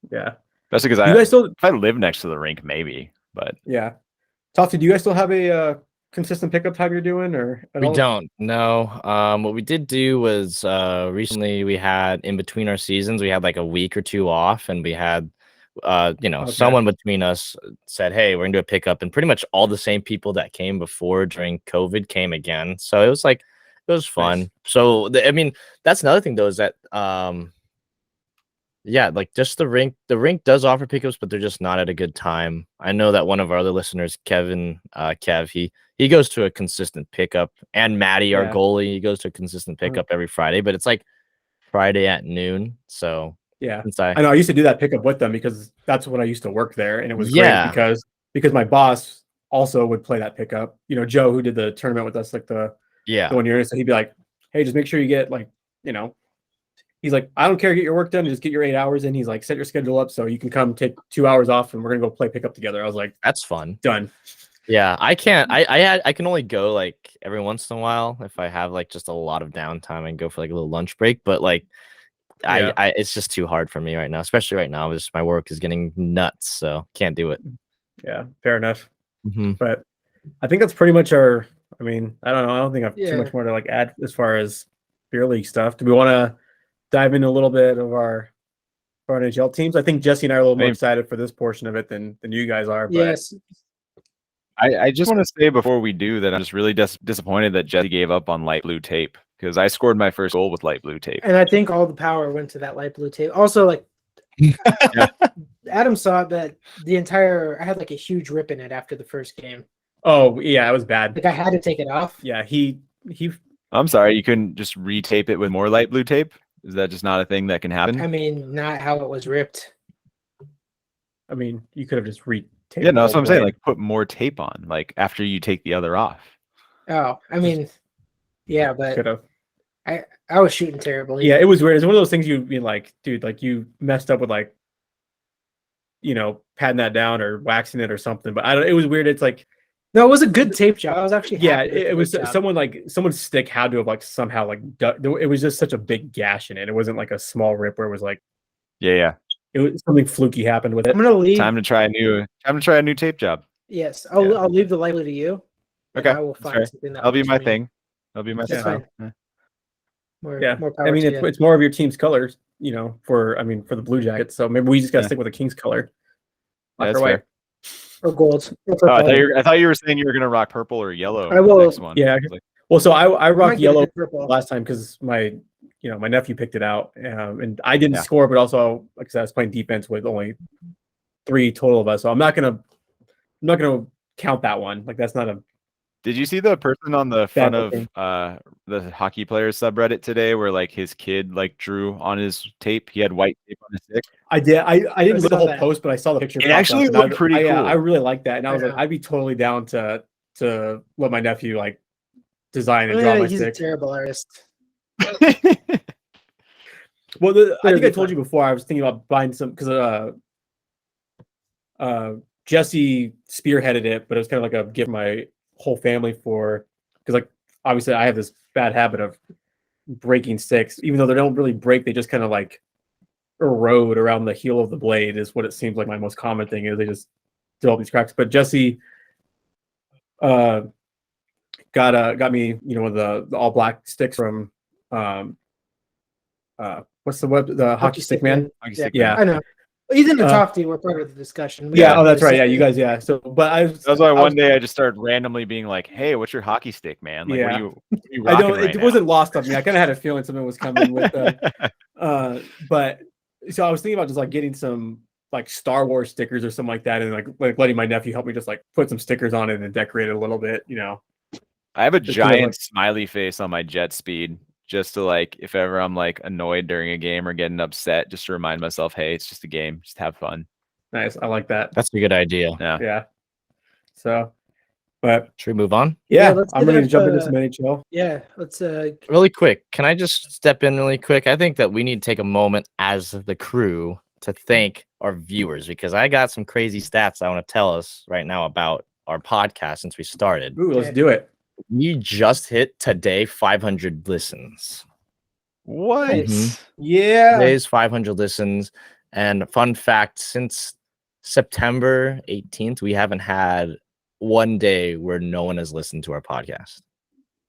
yeah. especially because You guys still, if I live next to the rink, maybe, but yeah. Tofty, do you guys still have a consistent pickup time you're doing, or at We all? don't. No. What we did do was recently we had in between our seasons, we had like a week or 2 off, and we had Okay. someone between us said, "Hey, we're gonna do a pickup," and pretty much all the same people that came before during COVID came again. So it was fun. Nice. So I mean, that's another thing though, is that yeah, like just the rink does offer pickups, but they're just not at a good time. I know that one of our other listeners, Kevin, Kev, he goes to a consistent pickup, and Maddie, our Yeah. goalie, he goes to a consistent pickup every Friday, but it's like Friday at noon. So Yeah. since I know I used to do that pickup with them because that's when I used to work there, and it was Yeah. great because my boss also would play that pickup. Joe, who did the tournament with us, like the yeah, 1 year, so he'd be like, "Hey, just make sure you get he's like, I don't care, get your work done, just get your 8 hours in." He's like, set your schedule up so you can come take 2 hours off, and we're gonna go play pickup together. I was like, that's fun. done. Yeah, I can't. I can only go like every once in a while if I have like just a lot of downtime and go for like a little lunch break. But like, Yeah. I it's just too hard for me right now, especially right now. Just my work is getting nuts, so can't do it. Yeah, fair enough. Mhm. But I think that's pretty much our. I mean, I don't know. I don't think I have Yeah. too much more to like add as far as beer league stuff. Do we want to dive into a little bit of our NHL teams? I think Jesse and I are a little more Maybe. excited for this portion of it than you guys are. But yes, I just want to say before we do that, I'm just really disappointed that Jesse gave up on light blue tape, because I scored my first goal with light blue tape. and I think all the power went to that light blue tape. Also, like Adam saw it, but I had like a huge rip in it after the first game. oh yeah, it was bad. Like I had to take it off. Yeah, he. I'm sorry, you couldn't just retape it with more light blue tape? Is that just not a thing that can happen? I mean, not how it was ripped. I mean, you could have just retaped. Yeah, no, that's the what I'm whole saying. blade. Like, put more tape on, like after you take the other off. Oh, I mean, yeah, but Could have. I was shooting terribly. Yeah, it was weird. It's one of those things you'd be like, dude, like you messed up with like, patting that down or waxing it or something. But I don't. It was weird. It's like, No, it was a good tape job. I was actually yeah, happy with it the was tape job. someone's stick had to have like somehow like it was just such a big gash in it. It wasn't like a small rip where it was like, Yeah, it was something fluky happened with it. I'm gonna leave. Time to try a new tape job. Yes, Yeah. I'll leave the likely to you. and Okay, I will that's find fair. something that That'll be works my for me. thing. That'll be my That's thing. fine. Yeah. More power I mean, to it's more of your team's colors, for the Blue Jackets. So maybe we just gotta Yeah. stick with the King's color. Black That's or white. fair. or gold. Or Oh, purple. I thought you were saying you were gonna rock purple or yellow. I will- Next one. Yeah. I was like, Well, so I I rocked might get a yellow good purple. last time because my nephew picked it out, and I didn't Yeah. score, but also like I said, I was playing defense with only 3 total of us, so I'm not gonna count that one. Like that's not a did you see the person on the front of looking. the hockey players subreddit today where like his kid like drew on his tape? He had white tape on his stick. I did. I didn't look at the saw whole that. post, but I saw the picture. It pop up, actually and looked pretty I cool. really like that, and I I was like, know. I'd be totally down to let my nephew like design and draw Yeah, my he's a stick. terrible artist. Well, I think be I told you before. I was thinking about buying some because Jesse spearheaded it, but it was kind of like a gift for my whole family because like obviously I have this bad habit of breaking sticks, even though they don't really break, they just kind of like erode around the heel of the blade is what it seems like my most common thing is. They just develop these cracks. But Jesse got me one of the all black sticks from what's the hockey stick man. Hockey Yeah, stick Yeah. I know. Ethan and Uh, Tofty were part of the discussion. We Yeah, got oh that's the right. Yeah, same you thing. guys, yeah. So but That's why one day I just started randomly being like, "Hey, what's your hockey stick, man? Like, Yeah. what are you I rocking don't. right It now?" wasn't lost on me. I kind of had a feeling something was coming with. But so I was thinking about just like getting some like Star Wars stickers or something like that, and like letting my nephew help me just like put some stickers on it and decorate it a little bit. I have a Just kind of giant like- smiley face on my jet speed just to like if ever I'm like annoyed during a game or getting upset, just to remind myself, hey, it's just a game, just have fun. Nice. I like that. That's a good idea. Yeah. Yeah. So, but Should we move on? yeah, let's I'm get ready to up, jump into some NHL. Yeah, let's Really quick, can I just step in really quick? I think that we need to take a moment as the crew to thank our viewers because I got some crazy stats I want to tell us right now about our podcast since we started. Ooh, let's Okay. do it. We just hit today 500 listens. What? Nice. Yeah. Today's 500 listens. And fun fact, since September 18th, we haven't had one day where no one has listened to our podcast.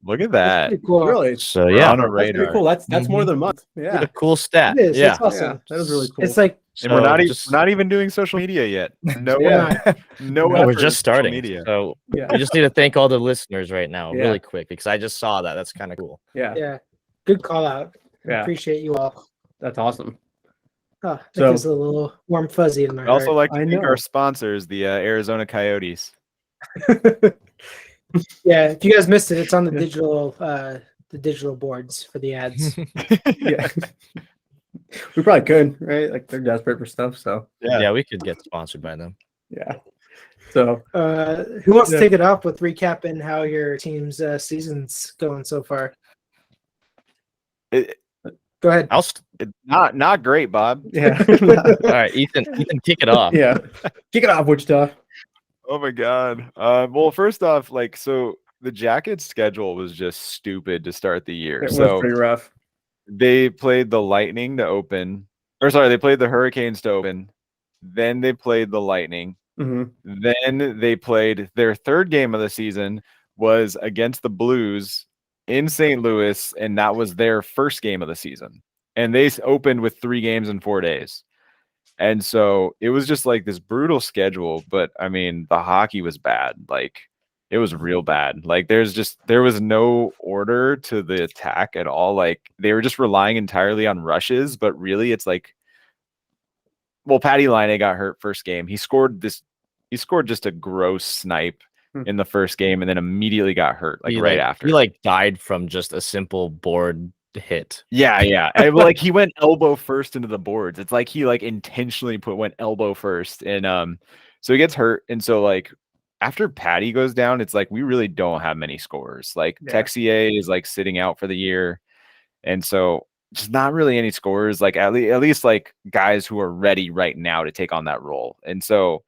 Look at that's that. pretty cool. Really? So We're yeah, on a That's pretty radar. cool. That's more Mhm. than a month. it's Yeah. a cool stat. It is. Yeah. It's awesome. Yeah, that is really cool. It's like And we're not just- we're not even doing social media yet. No, Yeah. no, We're we're effort in just social starting. Media. So yeah. we just need to thank all the listeners right now, Yeah. really quick, because I just saw that. That's kind of cool. Yeah. yeah, good call out. Yeah. Appreciate you all. That's awesome. Oh, that So- gives a little warm fuzzy in my I also heart. like to I thank know. our sponsors, the Arizona Coyotes. Yeah, if you guys missed it, it's on the Yeah. digital boards for the ads. Yeah. We probably could, right? Like they're desperate for stuff. So Yeah. We could get sponsored by them. yeah. So Who wants Yeah. to take it off with recapping how your team's season's going so far? It, Go ahead. not great, Bob. yeah. All right, Ethan, kick it off. Yeah. Kick it off, Wichita. Oh my god. Well, first off, like, so the Jackets' schedule was just stupid to start the year. It was So pretty rough. they played the Lightning to open, or sorry, they played the Hurricanes to open. Then they played the Lightning. hmm Then they played their third game of the season was against the Blues in St. Louis, and that was their first game of the season. And they opened with 3 games in 4 days. And so it was just like this brutal schedule, but I mean, the hockey was bad. Like it was real bad. Like there was no order to the attack at all. Like they were just relying entirely on rushes, but really it's like, well, Patty Laine got hurt first game. He scored just a gross snipe in the first game and then immediately got hurt like right after. He like died from just a simple board hit. Yeah. And, like he went elbow first into the boards. It's like he like intentionally went elbow first, and so he gets hurt. And so like after Patty goes down, it's like we really don't have many scorers. Like Yeah. Texier is like sitting out for the year, and so just not really any scorers. Like at least like guys who are ready right now to take on that role. And so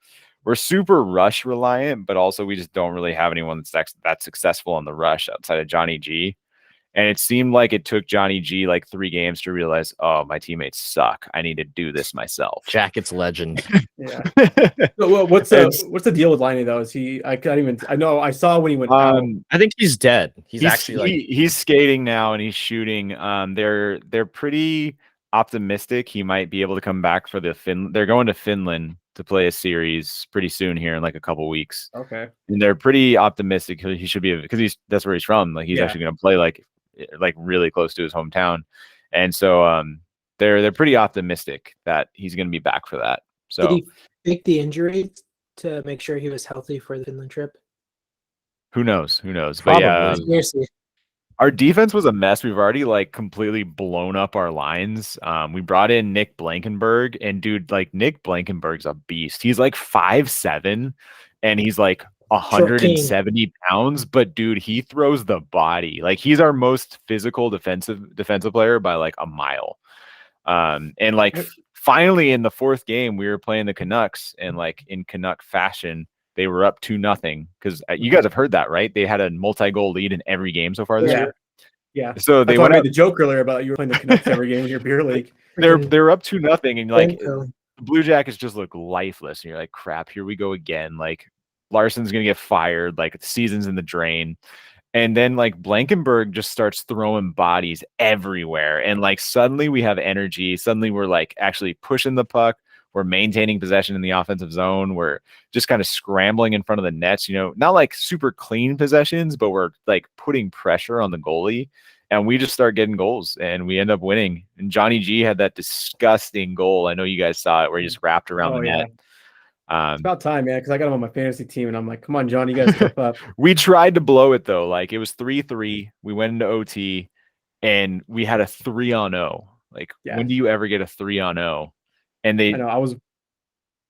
we're super rush reliant, but also we just don't really have anyone that's successful on the rush outside of Johnny G. And it seemed like it took Johnny G like 3 games to realize, oh, my teammates suck. I need to do this myself. Jackets legend. Yeah. So, what's the deal with Liney though? Is he? I can't even. I know. I saw when he went out. I think he's dead. He's actually like he's skating now and he's shooting. They're pretty optimistic he might be able to come back for the They're going to Finland to play a series pretty soon here in like a couple weeks. Okay. And they're pretty optimistic he should be, because that's where he's from. Like he's actually going to play like really close to his hometown, and so they're pretty optimistic that he's going to be back for that. So Did he fake the injury to make sure he was healthy for the Finland trip? who knows? But yeah, Seriously. our defense was a mess. We've already like completely blown up our lines. We brought in Nick Blankenberg, and dude, like Nick Blankenberg's a beast. He's like 5'7", and he's like 170 pounds, but dude, he throws the body. Like he's our most physical defensive player by like a mile. And like finally in the 4th game, we were playing the Canucks, and like in Canuck fashion, they were up 2-0 because you guys have heard that, right? They had a multi-goal lead in every game so far this year. Yeah. So they made the joke earlier about you were playing the Canucks every game in your beer league. They're up 2-0, and like the Blue Jackets just look lifeless, and you're like, crap, here we go again. Like Larson's gonna get fired, like the season's in the drain. And then like Blankenberg just starts throwing bodies everywhere, and like suddenly we have energy. Suddenly we're like actually pushing the puck. We're maintaining possession in the offensive zone. We're just kind of scrambling in front of the nets, not like super clean possessions, but we're like putting pressure on the goalie, and we just start getting goals, and we end up winning. And Johnny G had that disgusting goal. I know you guys saw it, where he just wrapped around the net. It's about time, man, because I got him on my fantasy team, and I'm like, come on, John, you guys step up. We tried to blow it though. Like it was 3-3. We went into OT, and we had a 3-on-0. Like when do you ever get a 3-on-0? And I know,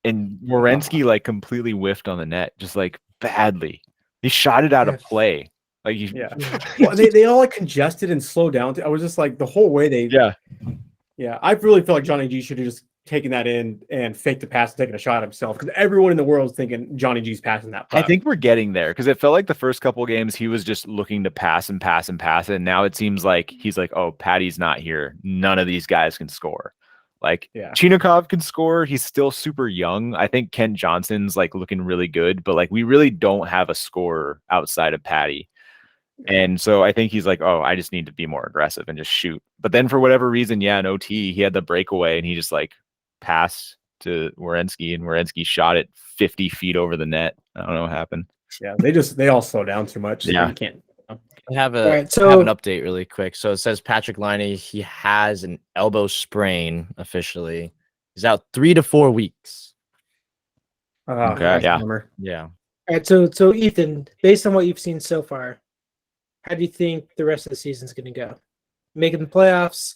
and Werenski like completely whiffed on the net, just like badly. He shot it out of play. Like well, they all like congested and slowed down. I was just like the whole way they. Yeah. I really feel like Johnny G should have just taken that in and faked the pass and taken a shot himself, because everyone in the world is thinking Johnny G's passing that puck. I think we're getting there, because it felt like the first couple of games he was just looking to pass and pass and pass, and now it seems like he's like, oh, Patty's not here. None of these guys can score. Like Chinakov can score. He's still super young. I think Kent Johnson's like looking really good, but like we really don't have a scorer outside of Patty. And so I think he's like, oh, I just need to be more aggressive and just shoot. But then for whatever reason, in OT, he had the breakaway and he just like passed to Werenski, and Werenski shot it 50 feet over the net. I don't know what happened. Yeah, they all slow down too much. So you can't. I have an update really quick. So it says Patrick Laine, he has an elbow sprain officially. He's out 3 to 4 weeks. Okay. Yeah. All right. So Ethan, based on what you've seen so far, how do you think the rest of the season's going to go? Making the playoffs?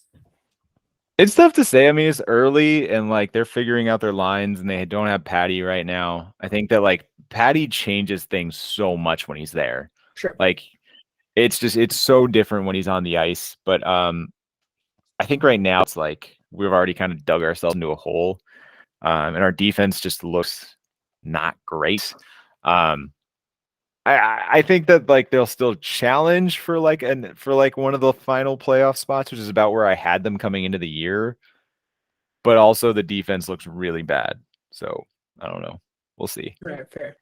It's tough to say. I mean, it's early, and like they're figuring out their lines, and they don't have Patty right now. I think that like Patty changes things so much when he's there. Sure. Like it's so different when he's on the ice. But I think right now it's like we've already kind of dug ourselves into a hole, and our defense just looks not great. I think that like they'll still challenge for like one of the final playoff spots, which is about where I had them coming into the year. But also the defense looks really bad. So I don't know. We'll see. Right, fair.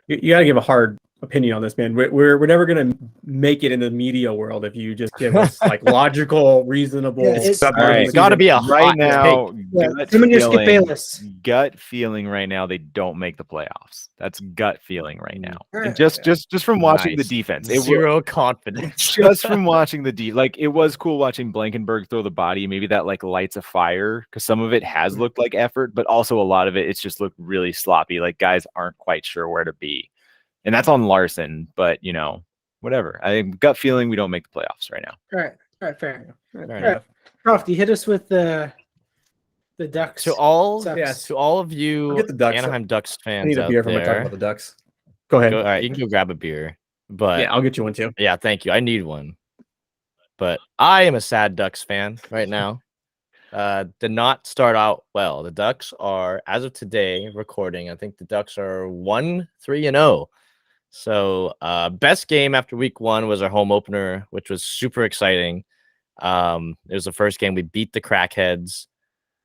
You got to give a hard opinion on this, man. We're never gonna make it in the media world if you just give us like logical, reasonable. It's got to be a right now. Gut feeling right now, they don't make the playoffs. That's gut feeling right now. And just from watching the defense, Zero confidence. Just from watching like it was cool watching Blankenberg throw the body. Maybe that like lights a fire, because some of it has looked like effort, but also a lot of it's just looked really sloppy. Like guys aren't quite sure where to be. And that's on Larson, but whatever. I gut feeling we don't make the playoffs right now. All right, fair enough. Crofty, hit us with the Ducks. To all of you Anaheim Ducks fans, I need a beer from talking about the Ducks. Go ahead. All right, you can go grab a beer. But yeah, I'll get you one too. Yeah, thank you. I need one. But I am a sad Ducks fan right now. Did not start out well. The Ducks are, as of today, recording. I think the Ducks are 1-3-0. So best game after week 1 was our home opener, which was super exciting. It was the first game we beat the Crackheads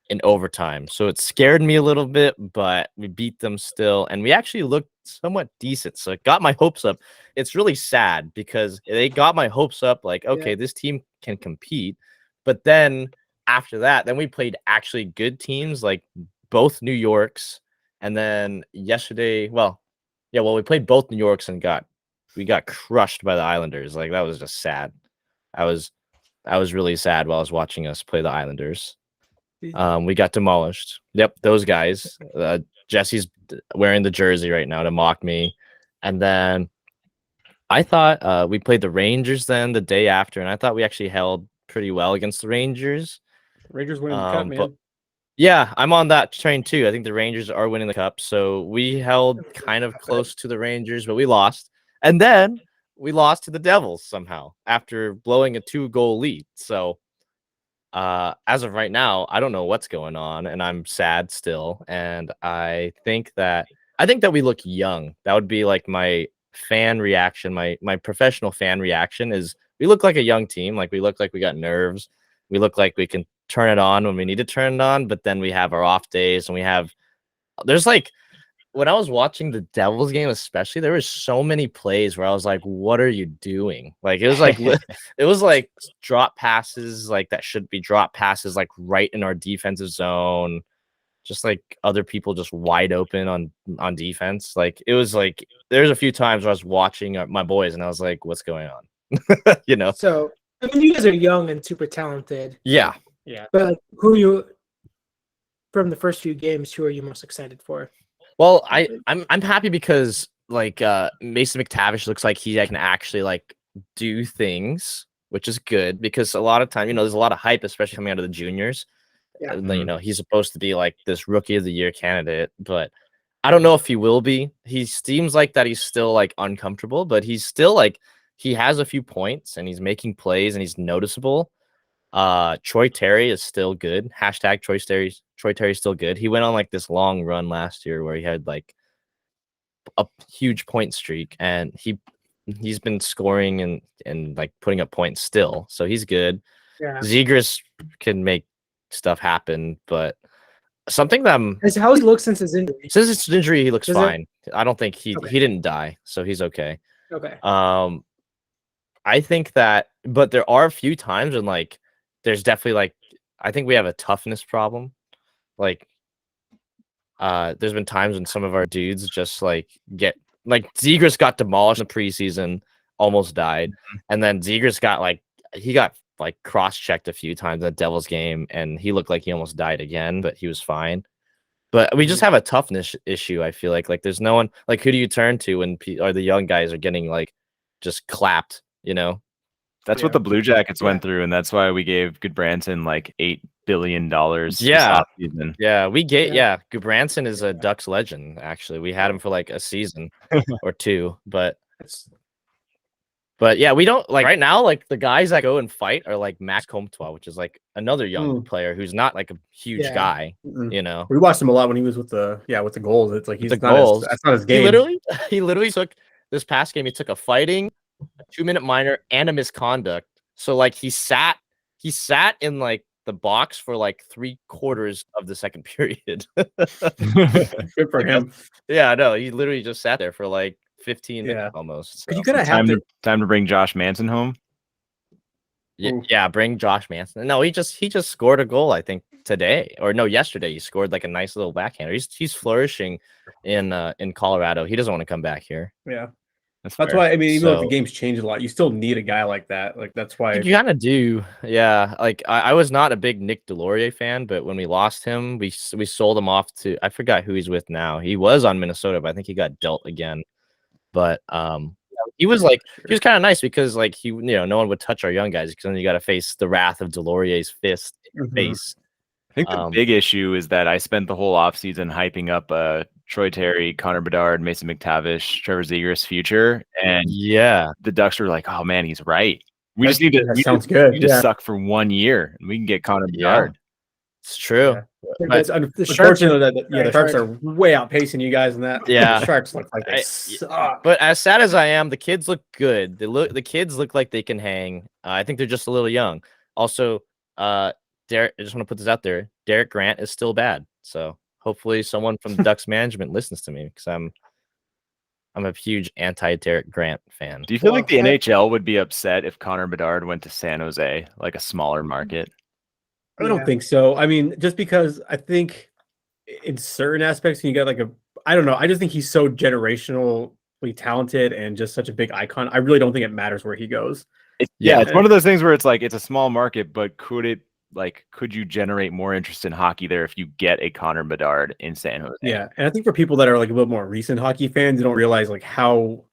in overtime. So it scared me a little bit, but we beat them still. And we actually looked somewhat decent. So it got my hopes up. It's really sad because they got my hopes up like, okay, this team can compete. But then after that, then we played actually good teams like both New Yorks. And then yesterday, we played both New Yorks and we got crushed by the Islanders. Like that was just sad. I was really sad while I was watching us play the Islanders. We got demolished. Yep, those guys. Jesse's wearing the jersey right now to mock me. And then I thought we played the Rangers then the day after, and I thought we actually held pretty well against the Rangers. Rangers winning the cup, man. Yeah, I'm on that train too. I think the Rangers are winning the cup. So we held kind of close to the Rangers, but we lost. And then we lost to the Devils somehow after blowing a 2-goal lead. So as of right now, I don't know what's going on, and I'm sad still. And I think that we look young. That would be like my fan reaction. My professional fan reaction is we look like a young team. Like we look like we got nerves. We look like we can turn it on when we need to turn it on, but then we have our off days, and there's like when I was watching the Devils game, especially, there were so many plays where I was like, what are you doing? Like, it was like, it was like drop passes, like that should be drop passes, like right in our defensive zone, just like other people just wide open on defense. Like, it was like, there's a few times where I was watching my boys and I was like, what's going on? You know? So, I mean, you guys are young and super talented. Yeah. Yeah. But like, who are you, from the first few games, who are you most excited for? Well, I'm happy because like Mason McTavish looks like he can actually like do things, which is good because a lot of time, there's a lot of hype, especially coming out of the juniors. Yeah. And then, he's supposed to be like this rookie of the year candidate, but I don't know if he will be. He seems like that he's still like uncomfortable, but he's still like he has a few points and he's making plays and he's noticeable. Troy Terry is still good. Hashtag Troy Terry's still good. He went on like this long run last year where he had like a huge point streak, and he's been scoring and like putting up points still. So he's good. Yeah. Zegras can make stuff happen, but something that How has he looked since his injury? since his injury, he looks Is it- fine. I don't think he Okay. didn't die, so he's okay. Okay. I think that, but there are a few times when like there's definitely like I think we have a toughness problem. Like, there's been times when some of our dudes just like get like Zegras got demolished in the preseason, almost died, and then Zegras got cross-checked a few times in the Devils game, and he looked like he almost died again, but he was fine. But we just have a toughness issue. I feel like there's no one like who do you turn to when or the young guys are getting like just clapped, That's what the Blue Jackets went through, and that's why we gave Goodbranson like $8 billion. Yeah. This offseason. Yeah, Gudbranson is a Ducks legend. Actually, we had him for like a season or two, but yeah, we don't like right now. Like the guys that go and fight are like Max Comtois, which is like another young player who's not like a huge guy. Mm-mm. We watched him a lot when he was with the goals. It's like that's not his game. He literally took this past game. He took a fighting, a 2-minute minor, and a misconduct. So like he sat in like the box for like 3/4 of the second period. Good for him. Yeah, no, he literally just sat there for like 15 minutes almost. So. You gotta have time to bring Josh Manson home. Yeah, bring Josh Manson. No, he just scored a goal, I think today or no, yesterday. He scored like a nice little backhander. He's flourishing in Colorado. He doesn't want to come back here. Yeah. That's why, I mean, even though the game's changed a lot, you still need a guy like that. Like, that's why you kind of do. Yeah. Like, I was not a big Nick Delorier fan, but when we lost him, we sold him off to, I forgot who he's with now. He was on Minnesota, but I think he got dealt again. But he was kind of nice because like no one would touch our young guys because then you got to face the wrath of Delorier's fist in your face. I think the big issue is that I spent the whole offseason hyping up Troy Terry, Connor Bedard, Mason McTavish, Trevor Zegras' future, and the Ducks were like, "Oh man, he's right. We just need to. Sounds good. We just suck for 1 year, and we can get Connor Bedard." It's true. It's The Sharks unfortunate that the very Sharks hard. are way outpacing you guys in that. Yeah. The Sharks look like they I- suck. But as sad as I am, the kids look good. The kids look like they can hang. I think they're just a little young. Also, Derek, I just want to put this out there. Derek Grant is still bad. So hopefully someone from Ducks management listens to me because I'm a huge anti-Derek Grant fan. Do you feel like the Well, NHL would be upset if Connor Bedard went to San Jose, like a smaller market? I don't Yeah. think so. I mean, just because I think in certain aspects, you got like I don't know. I just think he's so generationally talented and just such a big icon. I really don't think it matters where he goes. Yeah. It's one of those things where it's like it's a small market, but could you generate more interest in hockey there if you get a Connor Bedard in San Jose? Yeah, and I think for people that are like a little more recent hockey fans, they don't realize like how,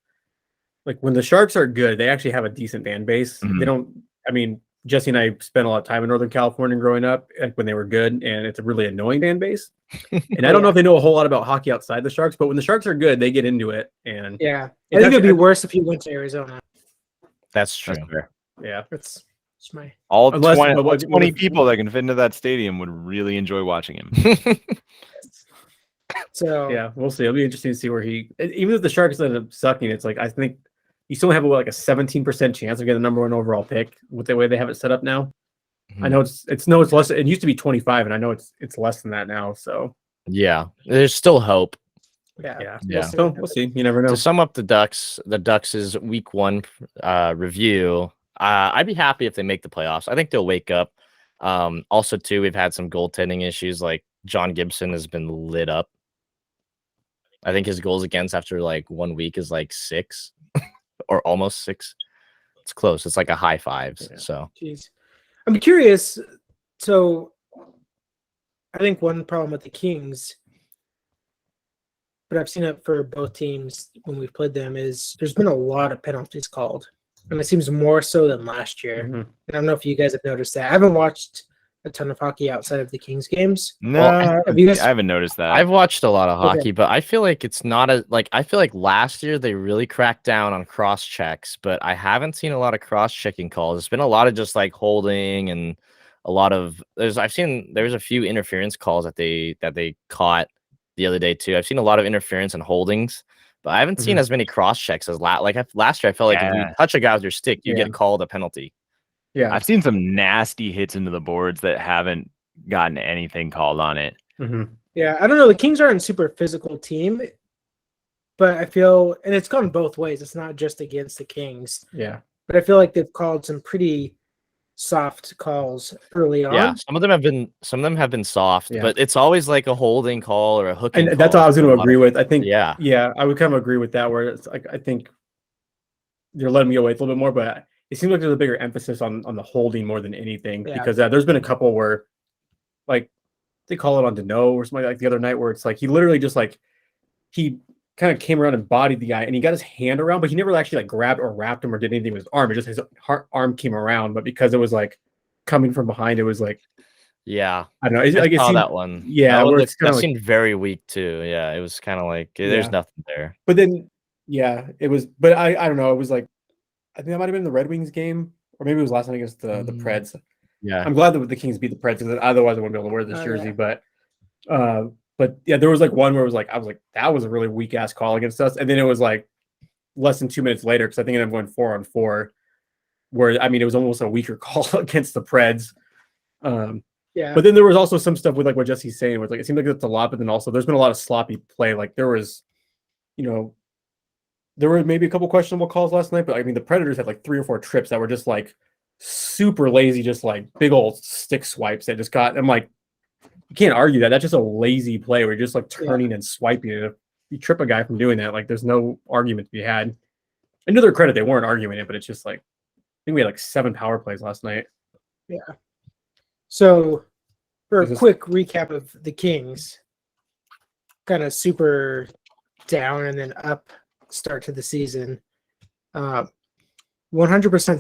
like when the Sharks are good, they actually have a decent fan base. Mhm. They don't. I mean, Jesse and I spent a lot of time in Northern California growing up, like when they were good, and it's a really annoying fan base. And I don't know if they know a whole lot about hockey outside the Sharks, but when the Sharks are good, they get into it. And Yeah, I It's think it'd be actually- worse if you went to Arizona. That's true. That's fair. yeah, That's my All Unless- 20, but all what- 20 people that can fit into that stadium would really enjoy watching him. so. yeah, we'll see. It'll be interesting to see where even if the Sharks end up sucking, it's like I think you still have like a 17% chance of getting the number one overall pick with the way they have it set up now. I know it's less. It used to be 25, and I know it's less than that now. So Yeah, there's still hope. Yeah. yeah, Yeah. So we'll see. You never know. To sum up the Ducks' week 1 review, I'd be happy if they make the playoffs. I think they'll wake up. Also, too, we've had some goaltending issues. Like John Gibson has been lit up. I think his goals against after like 1 week is like 6 or almost 6. It's close. It's like a high 5s. Yeah. So Jeez. I'm curious. So I think one problem with the Kings, but I've seen it for both teams when we've played them, is there's been a lot of penalties called. And it seems more so than last year. Mhm. And I don't know if you guys have noticed that. I haven't watched a ton of hockey outside of the Kings games. No, have you guys- I haven't noticed that. I've watched a lot of Okay. hockey, but I feel like it's not a like. I feel like last year they really cracked down on cross checks, but I haven't seen a lot of cross checking calls. It's been a lot of just like holding and a lot of I've seen there's a few interference calls that they caught the other day too. I've seen a lot of interference and holdings, but I haven't seen as many cross checks as last year. I felt like if you Yeah. touch a guy with your stick, you Yeah. get called a penalty. Yeah. I've seen some nasty hits into the boards that haven't gotten anything called on it. Mhm. Yeah, I don't know. The Kings aren't a super physical team, but I feel, and it's gone both ways. It's not just against the Kings, Yeah. but I feel like they've called some pretty soft calls early on. Yeah, some of them have been soft, Yeah. but it's always like a holding call or a hooking. And that's call all I was for going a to lot agree of- with. I think, Yeah. yeah, I would kind of agree with that. Where it's like I think they're letting me away a little bit more, but it seems like there's a bigger emphasis on the holding more than anything. Yeah. Because there's been a couple where, like, they call it on Deneau or something like the other night, where it's like he literally just like he kind of came around and bodied the guy, and he got his hand around, but he never actually like grabbed or wrapped him or did anything with his arm. It just his arm came around, but because it was like coming from behind, it was like Yeah, I don't know. I Like it saw seemed, that one. yeah, that, where one it's looked- kinda that like- seemed very weak too. Yeah, it was kind of like there's Yeah. nothing there. but then yeah, it was. But I don't know. It was like I think that might have been the Red Wings game, or maybe it was last night against the Preds. Yeah, I'm glad that the Kings beat the Preds because otherwise I wouldn't be able to wear this Oh, jersey. yeah. But yeah, there was like one where it was like I was like that was a really weak ass call against us, and then it was like less than 2 minutes later because I think I'm going 4-on-4, where I mean it was almost a weaker call against the Preds. Yeah. But then there was also some stuff with like what Jesse's saying, where it's like it seemed like it's a lot, but then also there's been a lot of sloppy play. Like there was, there were maybe a couple questionable calls last night, but I mean the Predators had like 3 or 4 trips that were just like super lazy, just like big old stick swipes that just got. I'm like, you can't argue that. That's just a lazy play where you're just like turning and swiping. And if you trip a guy from doing that, like there's no argument to be had. And to their credit, they weren't arguing it, but it's just like I think we had like 7 power plays last night. So, for Is a this- quick recap of the Kings, kind of super down and then up start to the season. 100%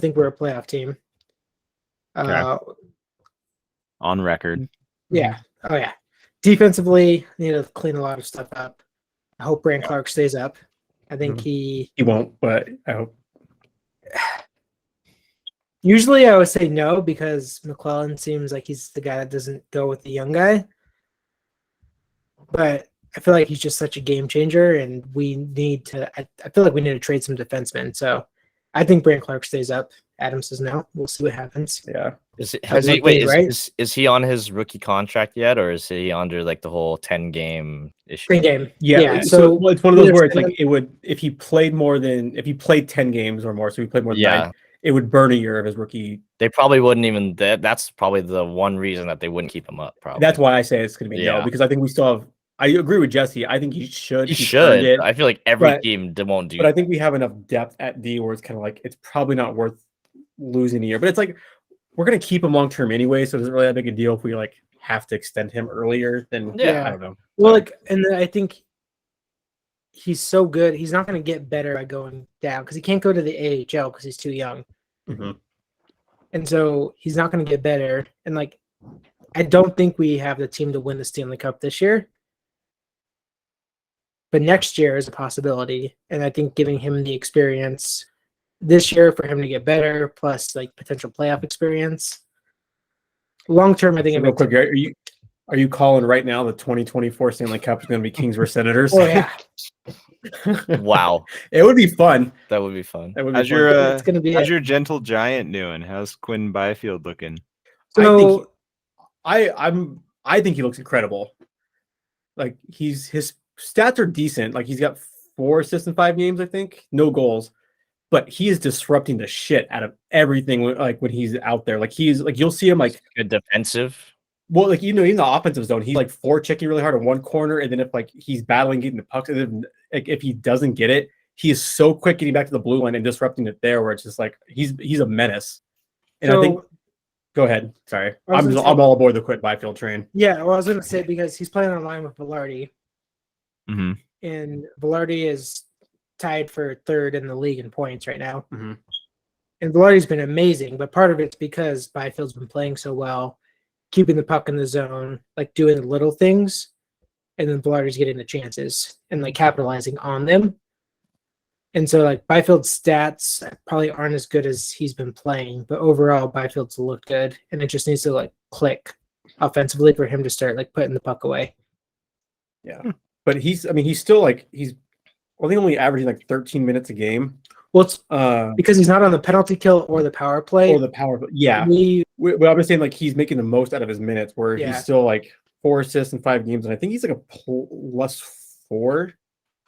think we're a playoff team. On record. Yeah. Oh, yeah. Defensively, need to clean a lot of stuff up. I hope Brand Clark stays up. I think he. He won't, but I hope. Usually, I would say no because McClellan seems like he's the guy that doesn't go with the young guy. but I feel like he's just such a game changer, and we need to. I feel like we need to trade some defensemen. So I think Brant Clark stays up. Adam says no. We'll see what happens. Yeah. Has he one wait? thing, right? Is he on his rookie contract yet, or is he under like the whole 10-game issue? Green game. Yeah. So So well, it's one of those either where it's send like it would if he played 10 games or more, so he played more than 9, it would burn a year of his rookie. They probably wouldn't even. That's probably the one reason that they wouldn't keep him up. Probably That's why I say it's going to be no, Yeah. because I think we still have. I agree with Jesse. I think he should. he He's earned should. it, I feel like every but- team won't do. but I think we have enough depth at D where it's kind of like it's probably not worth losing a year. But it's like we're going to keep him long term anyway, so it isn't really that big a deal if we like have to extend him earlier. Then Yeah. I don't know. Well, like, and then I think he's so good. He's not going to get better by going down because he can't go to the AHL because he's too young, Mhm. and so he's not going to get better. And like, I don't think we have the team to win the Stanley Cup this year, but next year is a possibility. And I think giving him the experience this year for him to get better, plus like potential playoff experience, long term, I think. So it real makes quick, are you calling right now the 2024 Stanley Cup is going to be Kings versus Senators? Oh yeah, Wow, It would be fun. that would be fun. That would be How's fun. your it's going to be. how's It. your gentle giant doing? How's Quinn Byfield looking? So I think he looks incredible. Like his stats are decent. Like he's got 4 assists in 5 games, I think. No goals. But he is disrupting the shit out of everything like when he's out there. Like he's like you'll see him like Good defensive. well, like in the offensive zone, he's like forechecking really hard in one corner, and then if like he's battling getting the pucks, and then like if he doesn't get it, he is so quick getting back to the blue line and disrupting it there, where it's just like he's a menace. And I think go ahead. Sorry. I was gonna say- I'm all aboard the Quinn Byfield train. yeah, well, I was going to say because he's playing online with Velarde, Mm-hmm. and Velarde is tied for 3rd in the league in points right now. Mhm. And Velarde's been amazing, but part of it's because Byfield's been playing so well, keeping the puck in the zone, like doing the little things, and then Velarde's getting the chances and like capitalizing on them. And so like Byfield's stats probably aren't as good as he's been playing, but overall Byfield's looked good, and it just needs to like click offensively for him to start like putting the puck away. Yeah. But he's still like he's only averaging like 13 minutes a game. Well, it's Or because he's not on the penalty kill or the power play. the power. Yeah. Well, I'm just saying like he's making the most out of his minutes where Yeah. he's still like 4 assists in 5 games. And I think he's like a +4.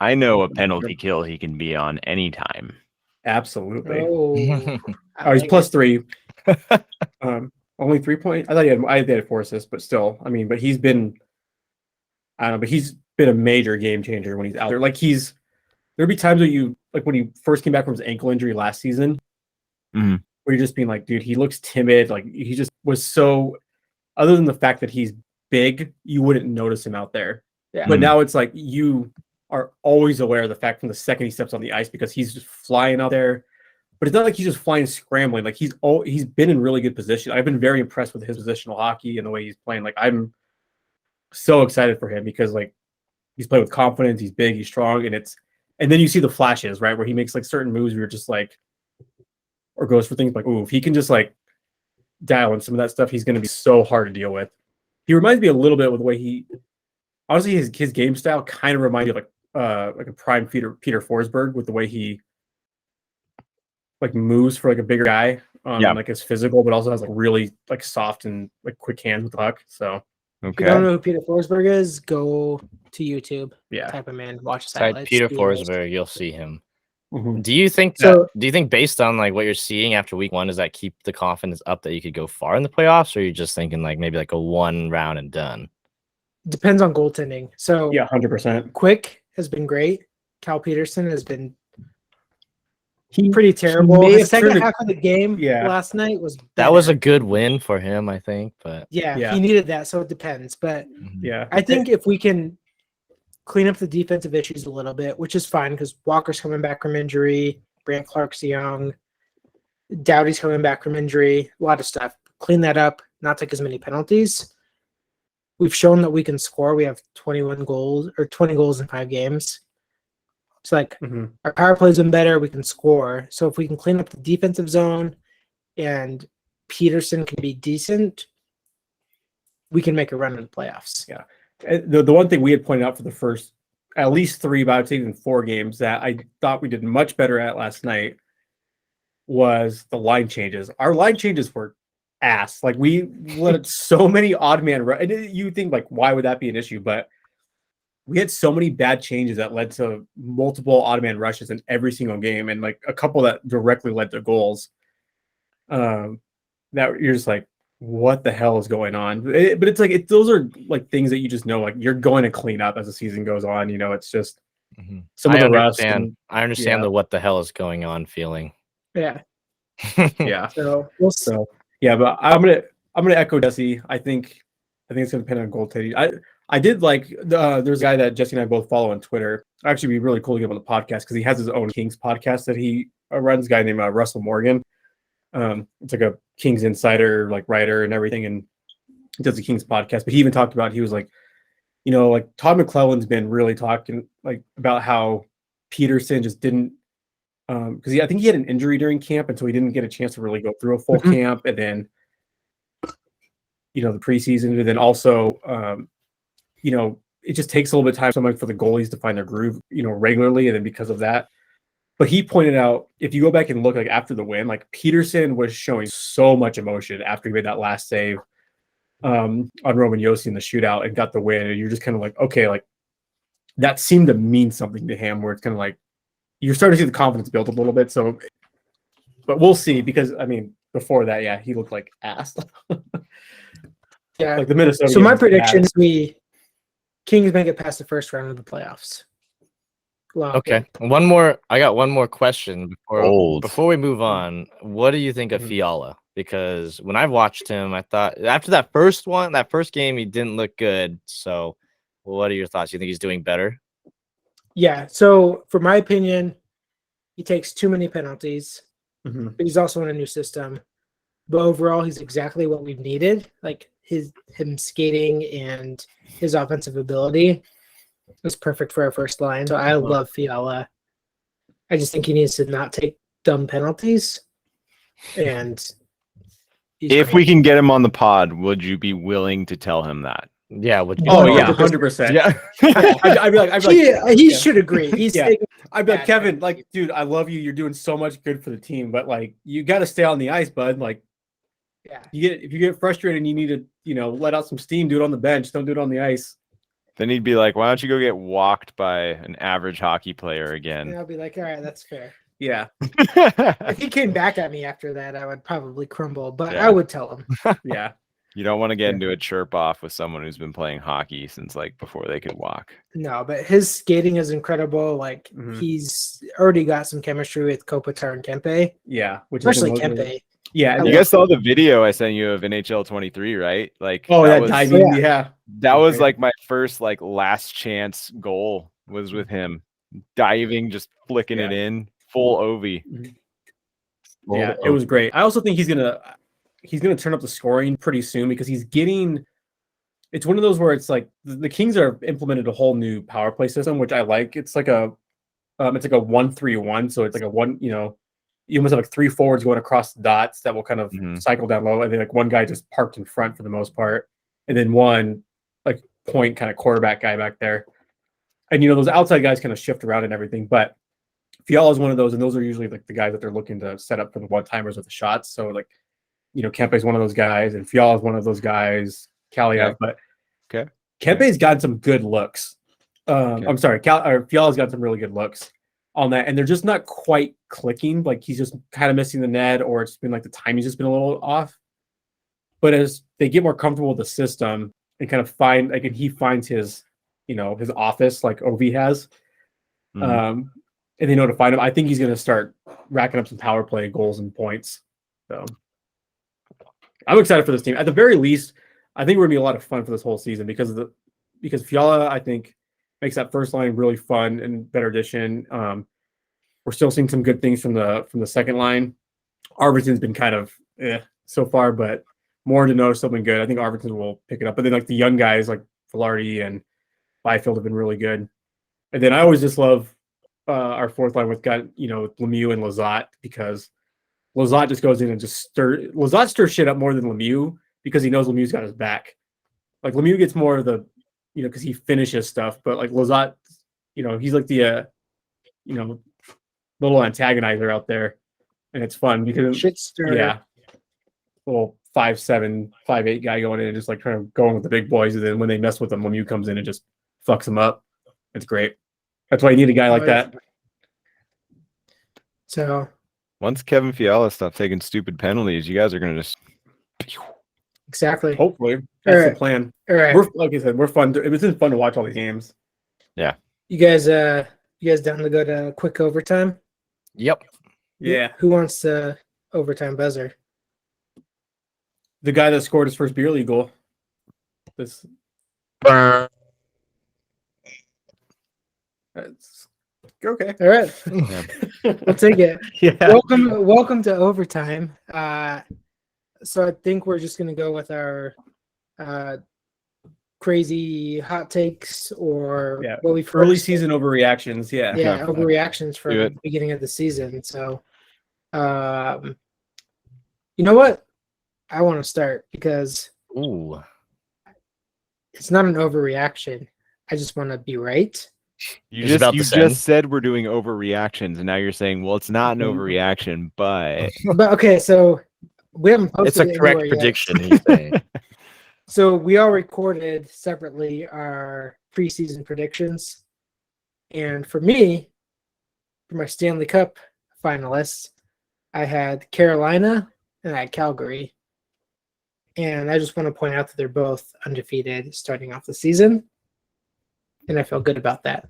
I know a penalty kill he can be on anytime. Absolutely. Oh, Oh, he's +3. Only 3 points. I thought he had 4 assists, but still, I mean, but he's been, I don't know, but he's been a major game changer when he's out there. Like there'd be times where when he first came back from his ankle injury last season, Mhm. where you're just being like, dude, he looks timid. Like he just was so, other than the fact that he's big, you wouldn't notice him out there. Yeah. But now it's like you are always aware of the fact from the second he steps on the ice because he's just flying out there. But it's not like he's just flying scrambling. Like he's been in really good position. I've been very impressed with his positional hockey and the way he's playing. Like I'm so excited for him because like he's playing with confidence, he's big, he's strong, and then you see the flashes, right? Where he makes like certain moves where you're just like, or goes for things like, ooh, if he can just like dial in some of that stuff, he's gonna be so hard to deal with. He reminds me a little bit with the way honestly his game style kind of reminds me of like a prime Peter Forsberg with the way he like moves for like a bigger guy. Yeah. Like it's physical, but also has like really like soft and like quick hands with the puck. So If you don't Okay. know who Peter Forsberg is, go to YouTube, yeah. type him in, watch his Type highlights. Peter do those. Forsberg, you'll see him. Mhm. Do you think So- do you think based on like what you're seeing after week 1, does that keep the confidence up that you could go far in the playoffs, or are you just thinking like maybe like a 1 round and done? Depends on goaltending. So Yeah, 100%. Quick has been great. Cal Peterson has been He pretty terrible. may The have second turned it- half of the game Yeah. last night was That was a better. good win for him, I think. But yeah, Yeah. he needed that, so it depends. But Yeah. I think if we can clean up the defensive issues a little bit, which is fine because Walker's coming back from injury, Brant Clark's young, Doughty's coming back from injury, a lot of stuff. Clean that up, not take as many penalties. We've shown that we can score. We have 21 goals or 20 goals in 5 games. It's like Mhm. our power play's been better. We can score. So if we can clean up the defensive zone and Peterson can be decent, we can make a run in the playoffs. Yeah. The one thing we had pointed out for the first at least 3, but I would say even 4 games that I thought we did much better at last night was the line changes. Our line changes were ass. Like we let so many odd man and you think like why would that be an issue? But we had so many bad changes that led to multiple odd man rushes in every single game, and like a couple that directly led to goals. That you're just like, what the hell is going on? But it's like those are like things that you just know, like you're going to clean up as the season goes on. You know, it's just some of the rust. I understand the what the hell is going on feeling. Yeah. Yeah. So we'll see. So yeah, but I'm gonna echo Jesse. I think it's gonna depend on goaltending. I did like there's a guy that Jesse and I both follow on Twitter. Actually, it'd be really cool to get him on the podcast because he has his own Kings podcast that he runs. A guy named Russell Morgan. It's like a Kings insider, like writer and everything, and he does the Kings podcast. But he even talked about, he was like, you know, like Todd McClellan's been really talking like about how Peterson just didn't, because I think he had an injury during camp, and so he didn't get a chance to really go through a full camp, and then, you know, the preseason, and then also, you know, it just takes a little bit of time for the goalies to find their groove, you know, regularly, and then because of that. But he pointed out, if you go back and look like after the win, like Peterson was showing so much emotion after he made that last save on Roman Josi in the shootout and got the win. And you're just kind of like, okay, like that seemed to mean something to him, where it's kind of like you're starting to see the confidence build a little bit. So, but we'll see, because I mean, before that, yeah, he looked like ass. Yeah. Like the Minnesota. So my prediction is Kings make it past the first round of the playoffs. Okay. I got one more question before we move on. What do you think of Fiala? Because when I watched him, I thought after that first game, he didn't look good. So what are your thoughts? You think he's doing better? Yeah. So for my opinion, he takes too many penalties, but he's also in a new system. But overall, he's exactly what we've needed. Like him skating and his offensive ability was perfect for our first line. So I love Fiala. I just think he needs to not take dumb penalties. And if we can get him on the pod, would you be willing to tell him that? Yeah. Would you? Oh yeah, 100%. Yeah. I'd be like, he should agree. He's I'd be like, Kevin, like, dude, I love you. You're doing so much good for the team, but like, you got to stay on the ice, bud. Like, yeah, if you get frustrated and you need to, you know, let out some steam, do it on the bench. Don't do it on the ice. Then he'd be like, why don't you go get walked by an average hockey player again? and I'll be like, all right, that's fair. Yeah. If he came back at me after that, I would probably crumble, but Yeah. I would tell him. Yeah. You don't want to get into a chirp off with someone who's been playing hockey since like before they could walk. No, but his skating is incredible. Like he's already got some chemistry with Kopitar and Kempe, Yeah. especially Kempe. Yeah. You guys saw the video I sent you of NHL 23, right? Like, Oh, that was, diving. Yeah. that was like my first like last chance goal was with him diving, just flicking it in full Ovi. Yeah, it was great. I also think he's gonna turn up the scoring pretty soon, because he's getting. It's one of those where it's like the Kings are implemented a whole new power play system, which I like. It's like a 1-3-1, so it's like a one. You know, you almost have like 3 forwards going across the dots that will kind of cycle down low, and then like one guy just parked in front for the most part, and then one like point kind of quarterback guy back there, and you know those outside guys kind of shift around and everything, but. Fiala is one of those, and those are usually like the guys that they're looking to set up for the one-timers with the shots. So like, you know, Kempe is one of those guys, and Fiala is one of those guys. Kaliev, but Kempe's got some good looks. I'm sorry, Fiala's got some really good looks on that, and they're just not quite clicking. Like he's just kind of missing the net, or it's been like the timing's just been a little off. But as they get more comfortable with the system and kind of find, like, and he finds his, you know, his office like OV has. And they know to find him. I think he's going to start racking up some power play goals and points. So I'm excited for this team. At the very least, I think we're going to be a lot of fun for this whole season because Fiala, I think, makes that first line really fun and better addition. We're still seeing some good things from the second line. Arvidsson's been kind of so far, but more to know something good. I think Arvidsson will pick it up. But then like the young guys like Velarde and Byfield have been really good. And then I always just love our fourth line with Lemieux and Lizotte, because Lizotte just goes in and just stirs shit up more than Lemieux, because he knows Lemieux's got his back. Like Lemieux gets more of the because he finishes stuff. But like Lizotte, he's like the little antagonizer out there, and it's fun because Shit stirrer. yeah, little 5'7", 5'8" guy going in and just like trying to go in with the big boys, and then when they mess with him, Lemieux comes in and just fucks them up. It's great. That's why you need a guy like Oh, yeah. that. So Once Kevin Fiala stops taking stupid penalties, you guys are gonna just. exactly. Hopefully, that's Alright. the plan. All right. Like I said, we're fun. It's been fun to watch all these games. You guys down to go to quick overtime? Yep. Yeah, Who wants the overtime buzzer? the guy that scored his first beer league goal. This. That's okay. All right. We'll take it. Yeah. Welcome to overtime. So I think we're just gonna go with our crazy hot takes or Yeah, what we've Early heard. season overreactions. Yeah. Yeah, overreactions for Do the it. beginning of the season. So, you know what? I want to start because Ooh. it's not an overreaction. I just want to be right. You It's about you to send. just said we're doing overreactions, and now you're saying, well, it's not an overreaction, but But okay, so we haven't posted It's a it correct anywhere yet. prediction. He's saying. So we all recorded separately our preseason predictions. And for me, for my Stanley Cup finalists, I had Carolina and I had Calgary. And I just want to point out that they're both undefeated starting off the season. And I feel good about that.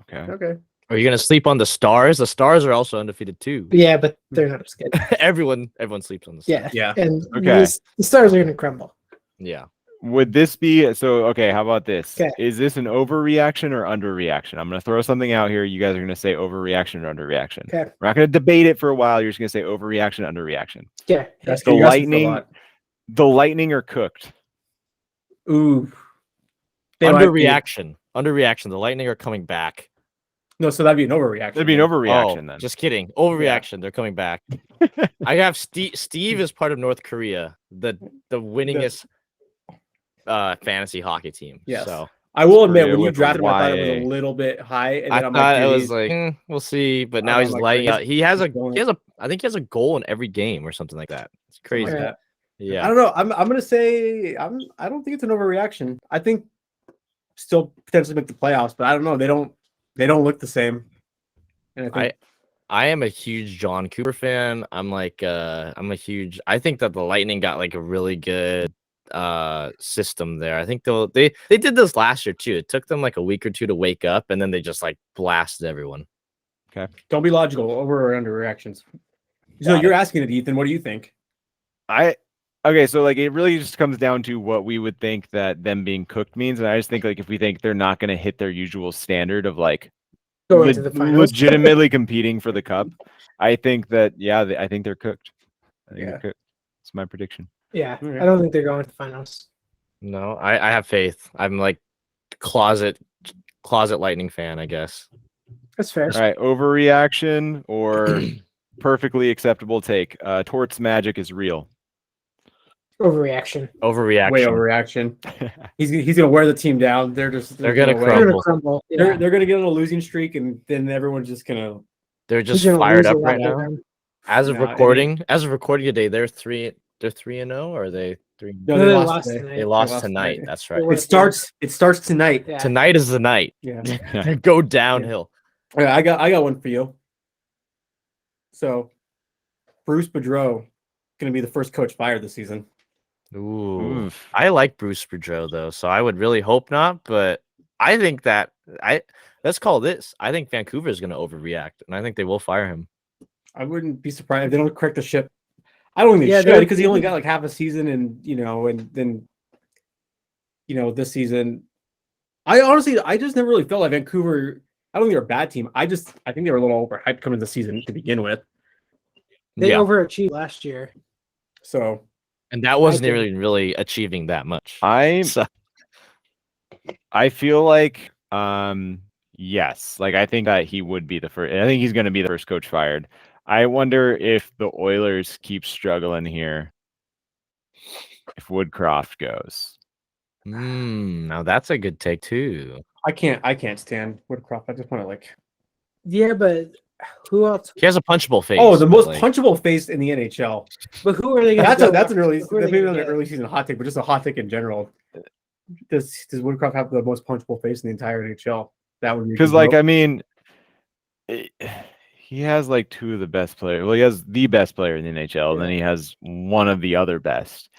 okay. Okay. Are you gonna sleep on the Stars? The Stars are also undefeated too. Yeah, but they're not as good. everyone sleeps on the Stars. Yeah. Yeah. And Okay. the Stars are going to crumble. Yeah. Would this be so? Okay, how about this? Okay. Is this an overreaction or underreaction? I'm gonna throw something out here. You guys are gonna say overreaction or underreaction. Okay. We're not gonna debate it for a while. You're just gonna say overreaction, underreaction. Yeah. That's The you guys think a Lightning- lot. The Lightning are cooked. Ooh. They might be. Underreaction. Underreaction. The Lightning are coming back. No, so that'd be an overreaction. That'd be an then. overreaction Oh, then. just kidding. Overreaction. They're coming back. I have Steve. Steve is part of North Korea, the winningest fantasy hockey team. Yes. So I will admit, Korea when you with drafted him, I thought it was YA. a little bit high, and I then I'm thought like, it dude, was he's- like, we'll see, but now I'm he's like, lighting he's- out. He has going- I think he has a goal in every game or something like that. It's something crazy. like Yeah. that. Yeah. I don't know. I'm gonna say I don't think it's an overreaction. I think still potentially make the playoffs, but I don't know. They don't look the same. And I think I am a huge John Cooper fan. I think that the Lightning got like a really good system there. I think they did this last year too. It took them like a week or two to wake up, and then they just like blasted everyone. don't be logical. Over or under reactions. So Got you're asking it, Ethan. What do you think? Okay, so like it really just comes down to what we would think that them being cooked means, and I just think like if we think they're not going to hit their usual standard of like Going to the finals. legitimately competing for the cup, I think that I think they're cooked. I think Yeah. they're cooked. It's my prediction. Yeah. All right. I don't think they're going to the finals. No, I have faith. I'm like closet Lightning fan, I guess. That's fair. All right, overreaction or perfectly acceptable take. Torts magic is real. Overreaction. Overreaction. Way overreaction. He's gonna wear the team down. They're just They're gonna no way. They're going to Crumble. crumble. They're Yeah. they're gonna get on a losing streak, and then everyone's just gonna. They're Who's just gonna fired lose up a lot right to now. them? As of No, recording today, they're 3-0, or are they 3? No, No, they they lost lost today. tonight. They lost lost tonight. tonight. That's They right. were- It starts tonight. Yeah. Tonight is the night. Yeah. Go downhill. All right, I got one for you. So, Bruce Boudreau gonna be the first coach fired this season. Ooh. Oof. I like Bruce Boudreau though, so I would really hope not. But I think that let's call this. I think Vancouver is going to overreact, and I think they will fire him. I wouldn't be surprised if they don't correct the ship. I don't think they Yeah, should they're- because he only got like half a season, and then this season. I just never really felt like Vancouver. I don't think they're a bad team. I think they were a little overhyped coming into the season to begin with. They Yeah, overachieved last year. So and that wasn't think- really achieving that much. I So, I feel like yes, like I think that he would be the first. I think he's going to be the first coach fired. I wonder if the Oilers keep struggling here. If Woodcroft goes, Now that's a good take too. I can't stand Woodcroft. I just want to like. Yeah, but who else? He has a punchable face. Oh, the but, most like, punchable face in the NHL. But who are they going That's an early, Who are they maybe gonna not an get? early season hot take, but just a hot take in general. Does Woodcroft have the most punchable face in the entire NHL? That would be a Because good like vote. I mean, he has like two of the best players. Well, he has the best player in the NHL, and then he has one of the other best.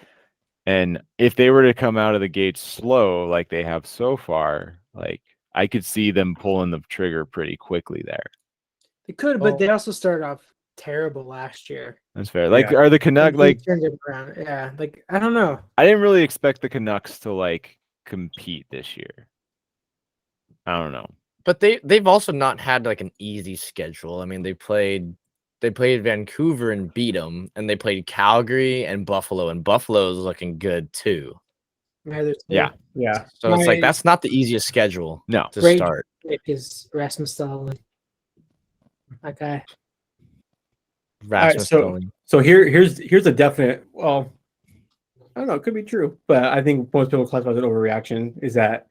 And if they were to come out of the gate slow like they have so far, like I could see them pulling the trigger pretty quickly there. They could, Well- but they also started off terrible last year. That's fair. Like, Yeah. are the And Canucks he like? turned it around. Yeah, like I don't know. I didn't really expect the Canucks to like compete this year. I don't know. but they've also not had like an easy schedule. I mean, they played Vancouver and beat them, and they played Calgary and Buffalo, and Buffalo's looking good too. Yeah. Yeah. So it's like My- that's not the easiest schedule No. to Great. start. Is Rasmus Dahlin. That guy. Rasmus so- Dahlin. So here's a definite. Well, I don't know. It could be true, but I think most people classify it as an overreaction. Is that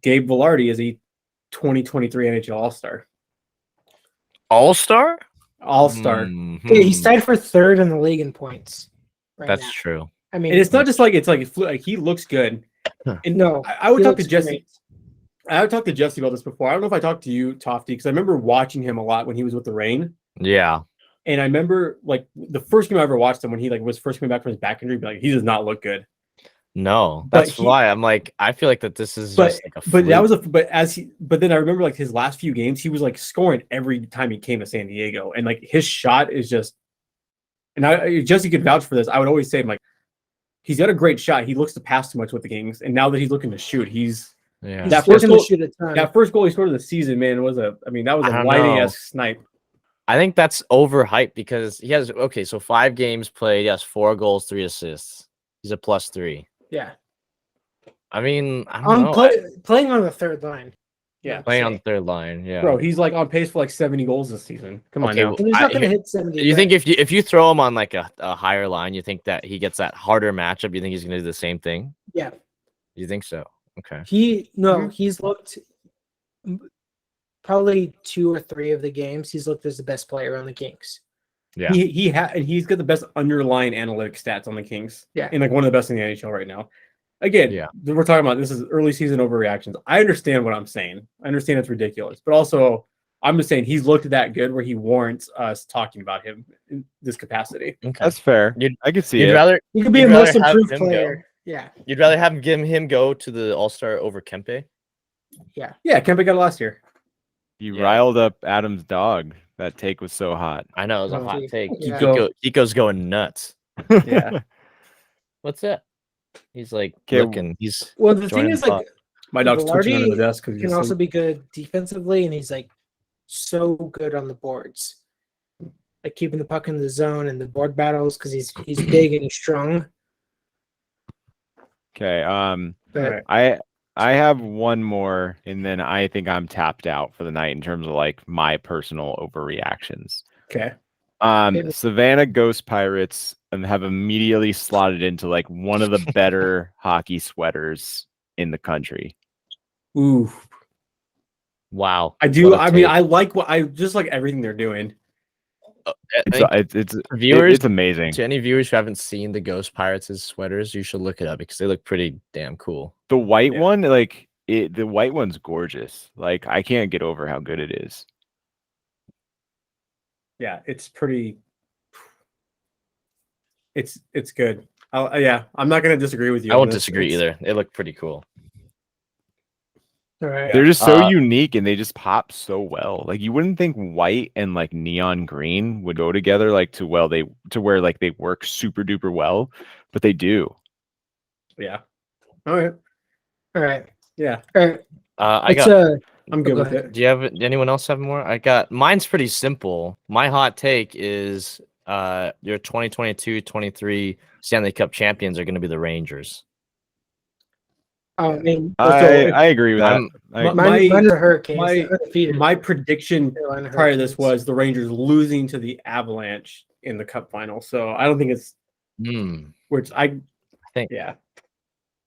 Gabe Velarde is a 2023 NHL All-Star? All-Star? All-Star. Yeah, he's Mhm. tied for third in the league in points. Right That's now. true. I mean, And it's not just like like he looks good. And no. I would he talk to looks Jesse. great. I would talk to Jesse about this before. I don't know if I talked to you, Tofty, because I remember watching him a lot when he was with the Reign. Yeah. And I remember like the first game I ever watched him when he like was first coming back from his back injury, like he does not look good. No, But that's he- why I'm like, I feel like that this is But just like a but that fluke. was but then I remember like his last few games, he was like scoring every time he came to San Diego, and like his shot is just. And Jesse could vouch for this. I would always say, like, he's got a great shot. He looks to pass too much with the games, and now that he's looking to shoot, he's Yeah. He's That still first gonna goal- shoot a ton. that first goal he scored of the season. Man, that was a I don't lightning know. esque snipe. I think that's overhyped because he has okay, so 5 games played, he has 4 goals, 3 assists. He's a +3. Yeah. I mean, I don't know. Playing on the third line. Yeah, Playing on the third line, yeah. bro, he's like on pace for like 70 goals this season. Come on Okay, now. well, And he's not going to here- hit 70. you but think if you throw him on like a higher line, you think that he gets that harder matchup? You think he's gonna do the same thing? Yeah. You think so? Okay. He's looked probably 2 or 3 of the games. He's looked as the best player on the Kings. Yeah. He's got the best underlying analytic stats on the Kings. Yeah. And like one of the best in the NHL right now. Again, Yeah. we're talking about this is early season overreactions. I understand what I'm saying. I understand it's ridiculous, but also I'm just saying he's looked that good where he warrants us talking about him in this capacity. Okay. That's fair. You'd- I could see You'd it. rather He could be You'd a most rather have improved him go. player. Yeah. you'd rather have him go to the All-Star over Kempe? Yeah, Kempe got it last year. You Yeah. riled up Adam's dog. That take was so hot. I know it was a Oh, hot gee. take. Yeah. Kiko's going nuts. Yeah. What's that? He's like 'Kay, looking. He's Well, the thing Joining is, the like, My dog's twitching under the Velarde desk because can also be good defensively, and he's like so good on the boards, like keeping the puck in the zone and the board battles because he's big and he's strong. Okay. But Alright. I have one more, and then I think I'm tapped out for the night in terms of like my personal overreactions. Okay. Maybe. Savannah Ghost Pirates have immediately slotted into like one of the better hockey sweaters in the country. Ooh. wow. I do. What a I mean, take. I like what I just like everything they're doing. I It's think it's viewers, it's amazing. to any viewers who haven't seen the Ghost Pirates' sweaters, you should look it up because they look pretty damn cool. The white Yeah. one, like the white one's gorgeous. Like I can't get over how good it is. Yeah, it's pretty. It's good. Yeah, I'm not gonna disagree with you. I on won't this. disagree It's- either. They look pretty cool. all right, They're just so Uh, unique and they just pop so well. Like you wouldn't think white and like neon green would go together like to where like they work super duper well, but they do. Yeah. All right. all right, Yeah, all right. I It's got. I'm good Go with ahead. it. Do you have anyone else have more? I got mine's pretty simple. My hot take is your 2022-23 Stanley Cup champions are going to be the Rangers. I mean, I agree with that. I'm- I- mine are the Hurricanes. my- They're undefeated. My prediction Carolina prior to this Hurricanes. was the Rangers losing to the Avalanche in the Cup final. So I don't think it's Hmm. which I think- yeah.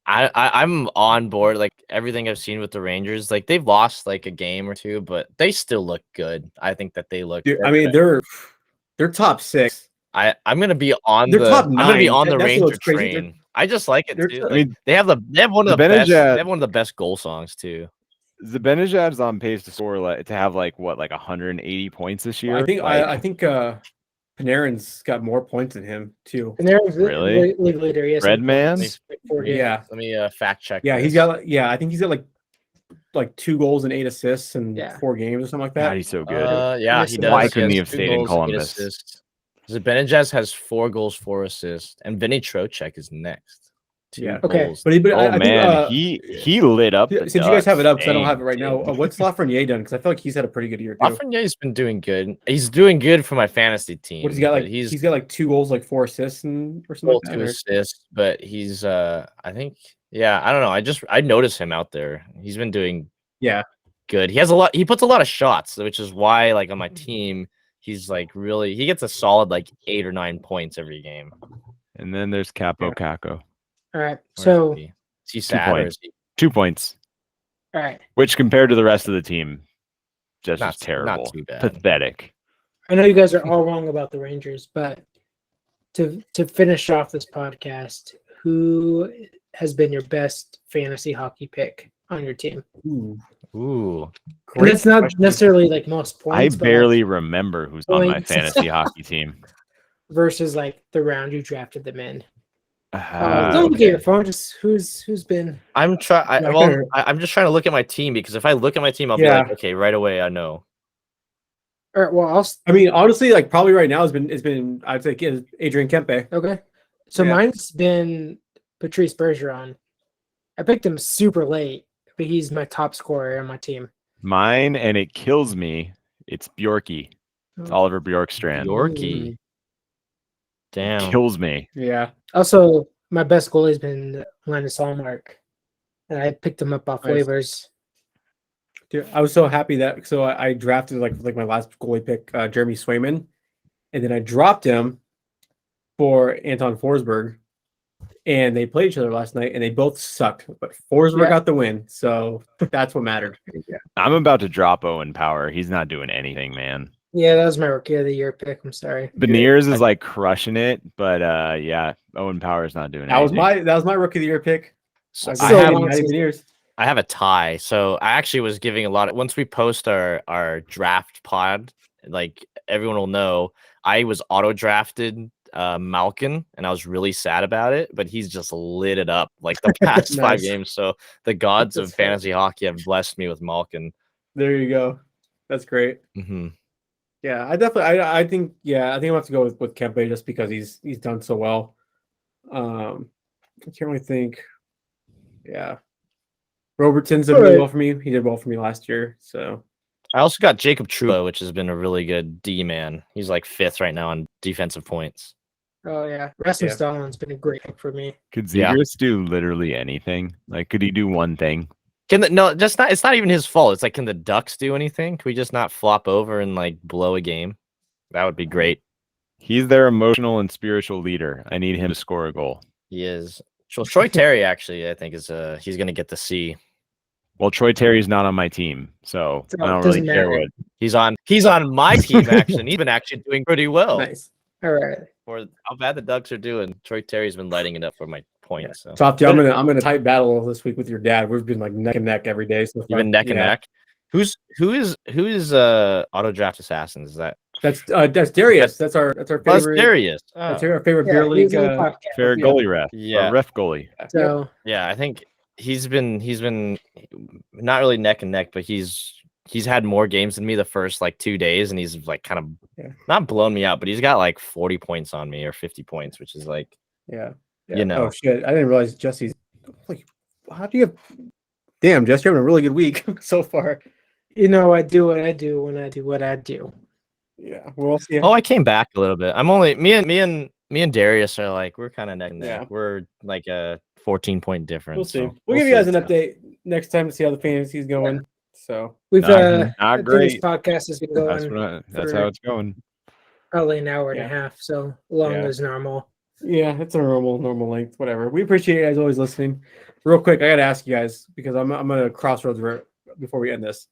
I'm on board. Like everything I've seen with the Rangers, like they've lost like a game or two, but they still look good. I think that they look. Dude, I mean, they're top 6. I'm gonna be on They're the. top I'm gonna be 9. on the That's Ranger what's crazy. train. I just like it they're too. t- I Like, mean, they have one of the best. They Zibanejad- have one of the best goal songs too. Zibanejad's on pace to score to have like 180 points this year. I think Like, I think Panarin's got more points than him too. And there's Really? league leader. Yes, Red Man? like 40. Yeah. Let me fact check. Yeah, he's this. got I think he's got like 2 goals and 8 assists in Yeah. 4 games or something like God, that. he's so good. Yeah, Yes, he he does. Why He couldn't he has have 2 stayed in goals, 8 Columbus? assists. Zibanejad has 4 goals, 4 assists, and Vinny Trocheck is next. 2 Yeah. Okay. goals. But Oh I man, think, he lit up. The since you guys have it Ducks. up, because I don't Dang, have it right now. dude. What's Lafreniere done? Because I feel like he's had a pretty good year too. Lafreniere's been doing good. He's doing good for my fantasy team. What has he got? but Like he's he's got like 2 goals, like 4 assists, and or something goal, like 2 that. Or- assists, but he's I think I don't know. I noticed him out there. He's been doing Yeah. good. He puts a lot of shots, which is why like on my team, he's like really he gets a solid like 8 or 9 points every game. And then there's Capo Caco. All right. Where So, is he sad or points. is he 2 points, all right. which compared to the rest of the team, just Not- is terrible. not too bad. Pathetic. I know you guys are all wrong about the Rangers, but to finish off this podcast, who has been your best fantasy hockey pick on your team? Ooh, Ooh. And it's not question. necessarily like most points. I but, like, barely remember who's on my points. fantasy hockey team. versus like the round you drafted them in. Ah, Don't look okay. at your phone. Just who's been. I'm trying. Yeah, I Well, kinda- I'm just trying to look at my team because if I look at my team, I'll be Yeah. like, okay, right away, I know. All right. Well, I mean, honestly, like probably right now has been I'd say is Adrian Kempe. okay. So Yeah. mine's been Patrice Bergeron. I picked him super late, but he's my top scorer on my team. Mine, and it kills me. It's Bjorky. It's Oh. Oliver Bjorkstrand. Yorkie. Damn. Kills me. Yeah. Also, my best goalie's been Linus Hallmark, and I picked him up off Nice. waivers. Dude, I was so happy that I drafted like my last goalie pick, Jeremy Swayman, and then I dropped him for Anton Forsberg, and they played each other last night, and they both sucked, but Forsberg Yeah. got the win, so that's what mattered. I'm about to drop Owen Power. He's not doing anything, man. Yeah, that was my rookie of the year pick. I'm sorry. Beniers is like crushing it, but yeah, Owen Power is not doing That was anything. my rookie of the year pick. So So I long have season. Beniers. I have a tie. So I actually was giving a lot of once we post our draft pod, like everyone will know, I was auto drafted Malkin and I was really sad about it, but he's just lit it up like the past 5 Nice. games. So the gods That's of fantasy hockey have blessed me with Malkin. There you go. That's great. Hmm. Yeah, I definitely I think I'm gonna have to go with Kempe just because he's done so well. I can't really think. Yeah. Robertson's done really Alright. well for me. He did well for me last year. So I also got Jacob Trullo, which has been a really good D man. He's like 5th right now on defensive points. Oh yeah, Rasmus Yeah. Dahlin's been a great pick for me. Could Yeah. Zegras do literally anything? Like, could he do one thing? It's not even his fault. It's like, can the Ducks do anything? Can we just not flop over and like blow a game? That would be great. He's their emotional and spiritual leader. I need him to score a goal. He is. Well, Troy Terry actually, I think is he's gonna get the C. Well, Troy Terry's not on my team, so So I it don't doesn't really care matter. what. He's on my team actually. And he's been actually doing pretty well. nice. All right. For how bad the Ducks are doing. Troy Terry's been lighting it up for my points. So Top I'm gonna tight battle this week with your dad. We've been like neck and neck every day. So far. even neck and Yeah. neck. Who is auto draft assassins? Is that That's Darius. That's our favorite. Darius? That's Oh. our favorite Yeah, beer he league. was on the podcast. Fair Yeah. goalie ref. Yeah. Or ref goalie. So Yeah, I think he's been not really neck and neck, but he's had more games than me the first like 2 days, and he's like kind of Yeah. not blown me out, but he's got like 40 points on me or 50 points, which is like Yeah. You know. Oh shit! I didn't realize Jesse's. Like, how do you have? Damn, Jesse, you're having a really good week so far. you know, I do what I do when I do what I do. Yeah, we'll see. oh, I came back a little bit. I'm only me and Darius are like we're kind of neck and neck. Yeah. We're like a 14-point difference. We'll see. so We'll give you guys see. an update next time to see how the fantasy's going. So We've Not- I not think this great. podcast has been That's going that's for- how it's going. probably an hour and Yeah. a half, so long Yeah. as normal. Yeah, it's a normal length. Whatever. We appreciate you guys always listening. Real quick, I gotta ask you guys because I'm at a crossroads before we end this.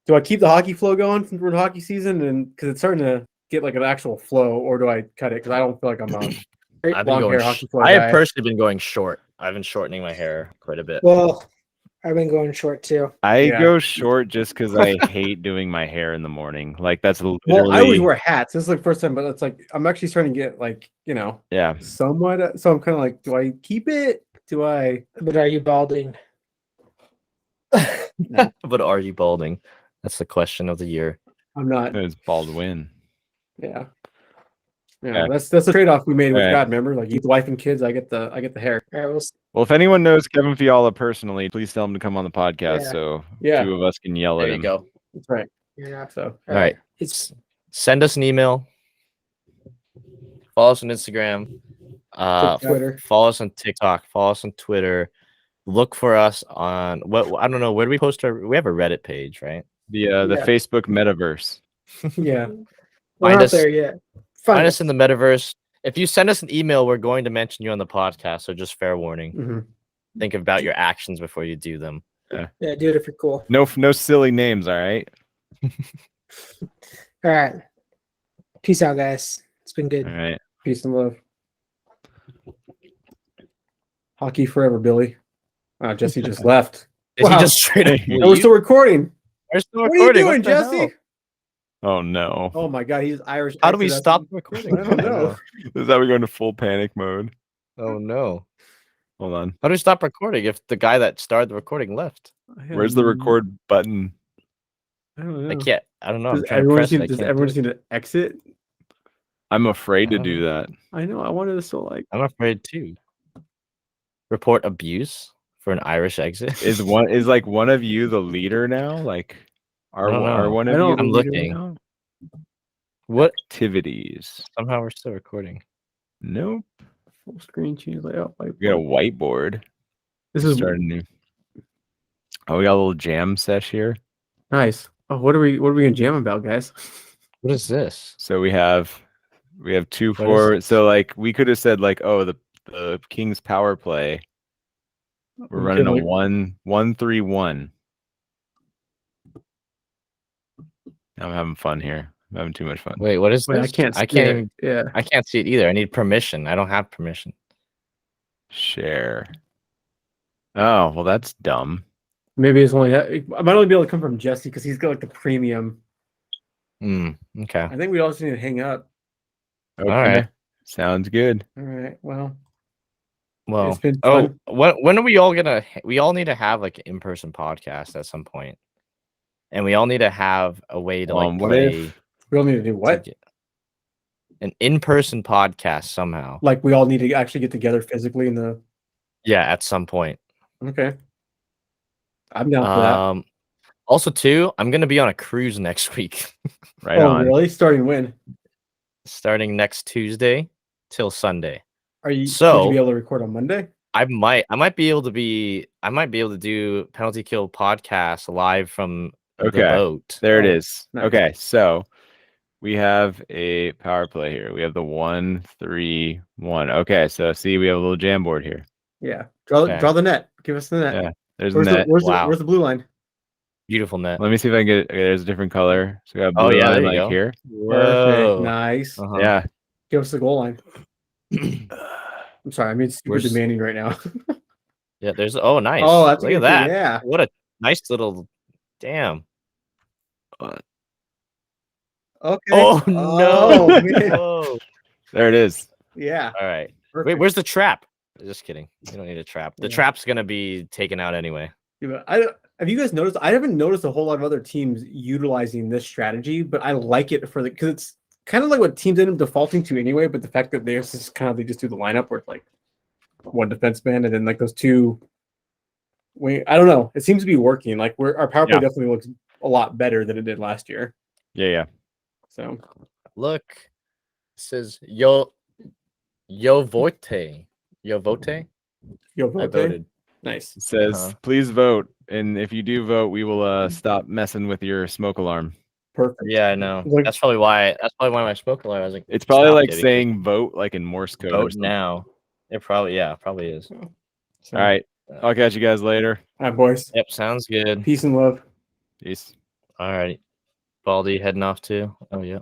Do I keep the hockey flow going for the hockey season, and because it's starting to get like an actual flow, or do I cut it because I don't feel like I'm a I've been long going. hair hockey flow I have guy? personally been going short. I've been shortening my hair quite a bit. Well, I've been going short too. I Yeah. go short just because I hate doing my hair in the morning. Like that's literally. Well, I always wear hats. This is like the first time, but it's like I'm actually starting to get like Yeah. somewhat. So I'm kind of like, do I keep it? Do I? But are you balding? But are you balding? That's the question of the year. I'm not. It's Baldwin. Yeah. Yeah. That's the trade-off we made with All right. God. Remember, like you get the wife and kids, I get the hair. All right, Well, if anyone knows Kevin Fiala personally, please tell him to come on the podcast Yeah. so Yeah. 2 of us can yell There at you him. go. That's right. yeah. So All right. It's Send us an email. Follow us on Instagram. Twitter. Follow us on TikTok. Follow us on Twitter. Look for us on what I don't know. Where do we post our? We have a Reddit page, right? The Yeah. Facebook metaverse. Yeah. we're Find not us- there yet. Find us in the metaverse. If you send us an email, we're going to mention you on the podcast. So just fair warning. Mhm. Think about your actions before you do them. Yeah, do it if you're cool. No silly names, all right? All right. Peace out, guys. It's been good. All right. Peace and love. Hockey forever, Billy. Jesse just left. Did he Wow. just straight up Hey. No, we're leave? still recording. We're still What are you recording. doing, What the Jesse? hell? Oh no. Oh my God, he's Irish. How do we exit. stop the recording? I don't know. Is that we go into full panic mode? Oh no. Hold on. How do we stop recording if the guy that started the recording left? Where's the record button? I don't know. I can't. I don't know. I'm Does trying to everyone press just it. need, I does can't everyone do just it. need to exit? I'm afraid to I do that. I know. I wanted to still like. I'm afraid too. Report abuse for an Irish exit. Is one of you the leader now? Like are don't know. one I of you don't- the I'm leader looking. now? What? Activities. Somehow we're still recording. Nope. Full screen change layout. We got a whiteboard. This is Starting new. Oh, we got a little jam sesh here. nice. Oh, what are we gonna jam about, guys? What is this? So we have 2 What is forwards. So like we could have said like, oh, the Kings power play. We're We running could, a like- 1-3-1. I'm having fun here. I'm having too much fun. Wait, what is Wait, this? I can't. I see can't it. even. Yeah. I can't see it either. I need permission. I don't have permission. Share. Oh, well, that's dumb. Maybe it's only. It might only be able to come from Jesse because he's got like the premium. Okay. I think we also need to hang up. Okay. right. Sounds good. All right. Well, Well. it's been Oh, fun. when are we all gonna? We all need to have like an in-person podcast at some point, and we all need to have a way to like What play. if- We all need to do to what? get- An in-person podcast somehow. Like we all need to actually get together physically in the. Yeah, at some point. Okay. I'm down for that. Also, too, I'm gonna be on a cruise next week, Right Oh, on. really? Starting when? starting next Tuesday till Sunday. Are you? So- would you be able to record on Monday? I might be able to do Penalty Kill podcast live from the Okay. boat. There it Oh, is. nice. Okay, so we have a power play here. We have the 1-3-1. Okay, so see, we have a little jam board here. Yeah. Draw Okay. draw the net. Give us the net. Yeah, There's Where's net. where's the blue line? Beautiful net. Let me see if I can get. Okay, there's a different color. So we got Oh, blue yeah, line there you like go. here. Whoa. Perfect. Nice. Uh-huh. Yeah. Give us the goal line. I'm sorry. I'm being super Where's- demanding right now. Yeah, there's nice. Oh, that's a Look at good that. thing, yeah. What a nice little damn. Okay. Oh no. man. Whoa. There it is. Yeah. All right. Wait, Perfect. where's the trap? Just kidding. You don't need a trap. The Yeah. trap's gonna be taken out anyway. Yeah, but have you guys noticed? I haven't noticed a whole lot of other teams utilizing this strategy, but I like it for the because it's kind of like what teams end up defaulting to anyway. But the fact that theirs is kind of they just do the lineup where it's like one defenseman and then like those two. I don't know. It seems to be working. Like our power play Yeah. definitely looks a lot better than it did last year. Yeah. So Look. It says yo vote. Yo vote? yo, I vote, eh? voted. Nice. It says, Uh-huh. please vote. And if you do vote, we will stop messing with your smoke alarm. Perfect. Yeah, I know. Like- That's probably why. That's probably why I spoke a lot. I was like, It's probably stop like getting saying vote like in Morse code. Or vote something. now. It probably probably is. So, All right. I'll catch you guys later. All right, boys. Yep, sounds good. Peace and love. Peace. All right, Baldy heading off too. Oh yeah.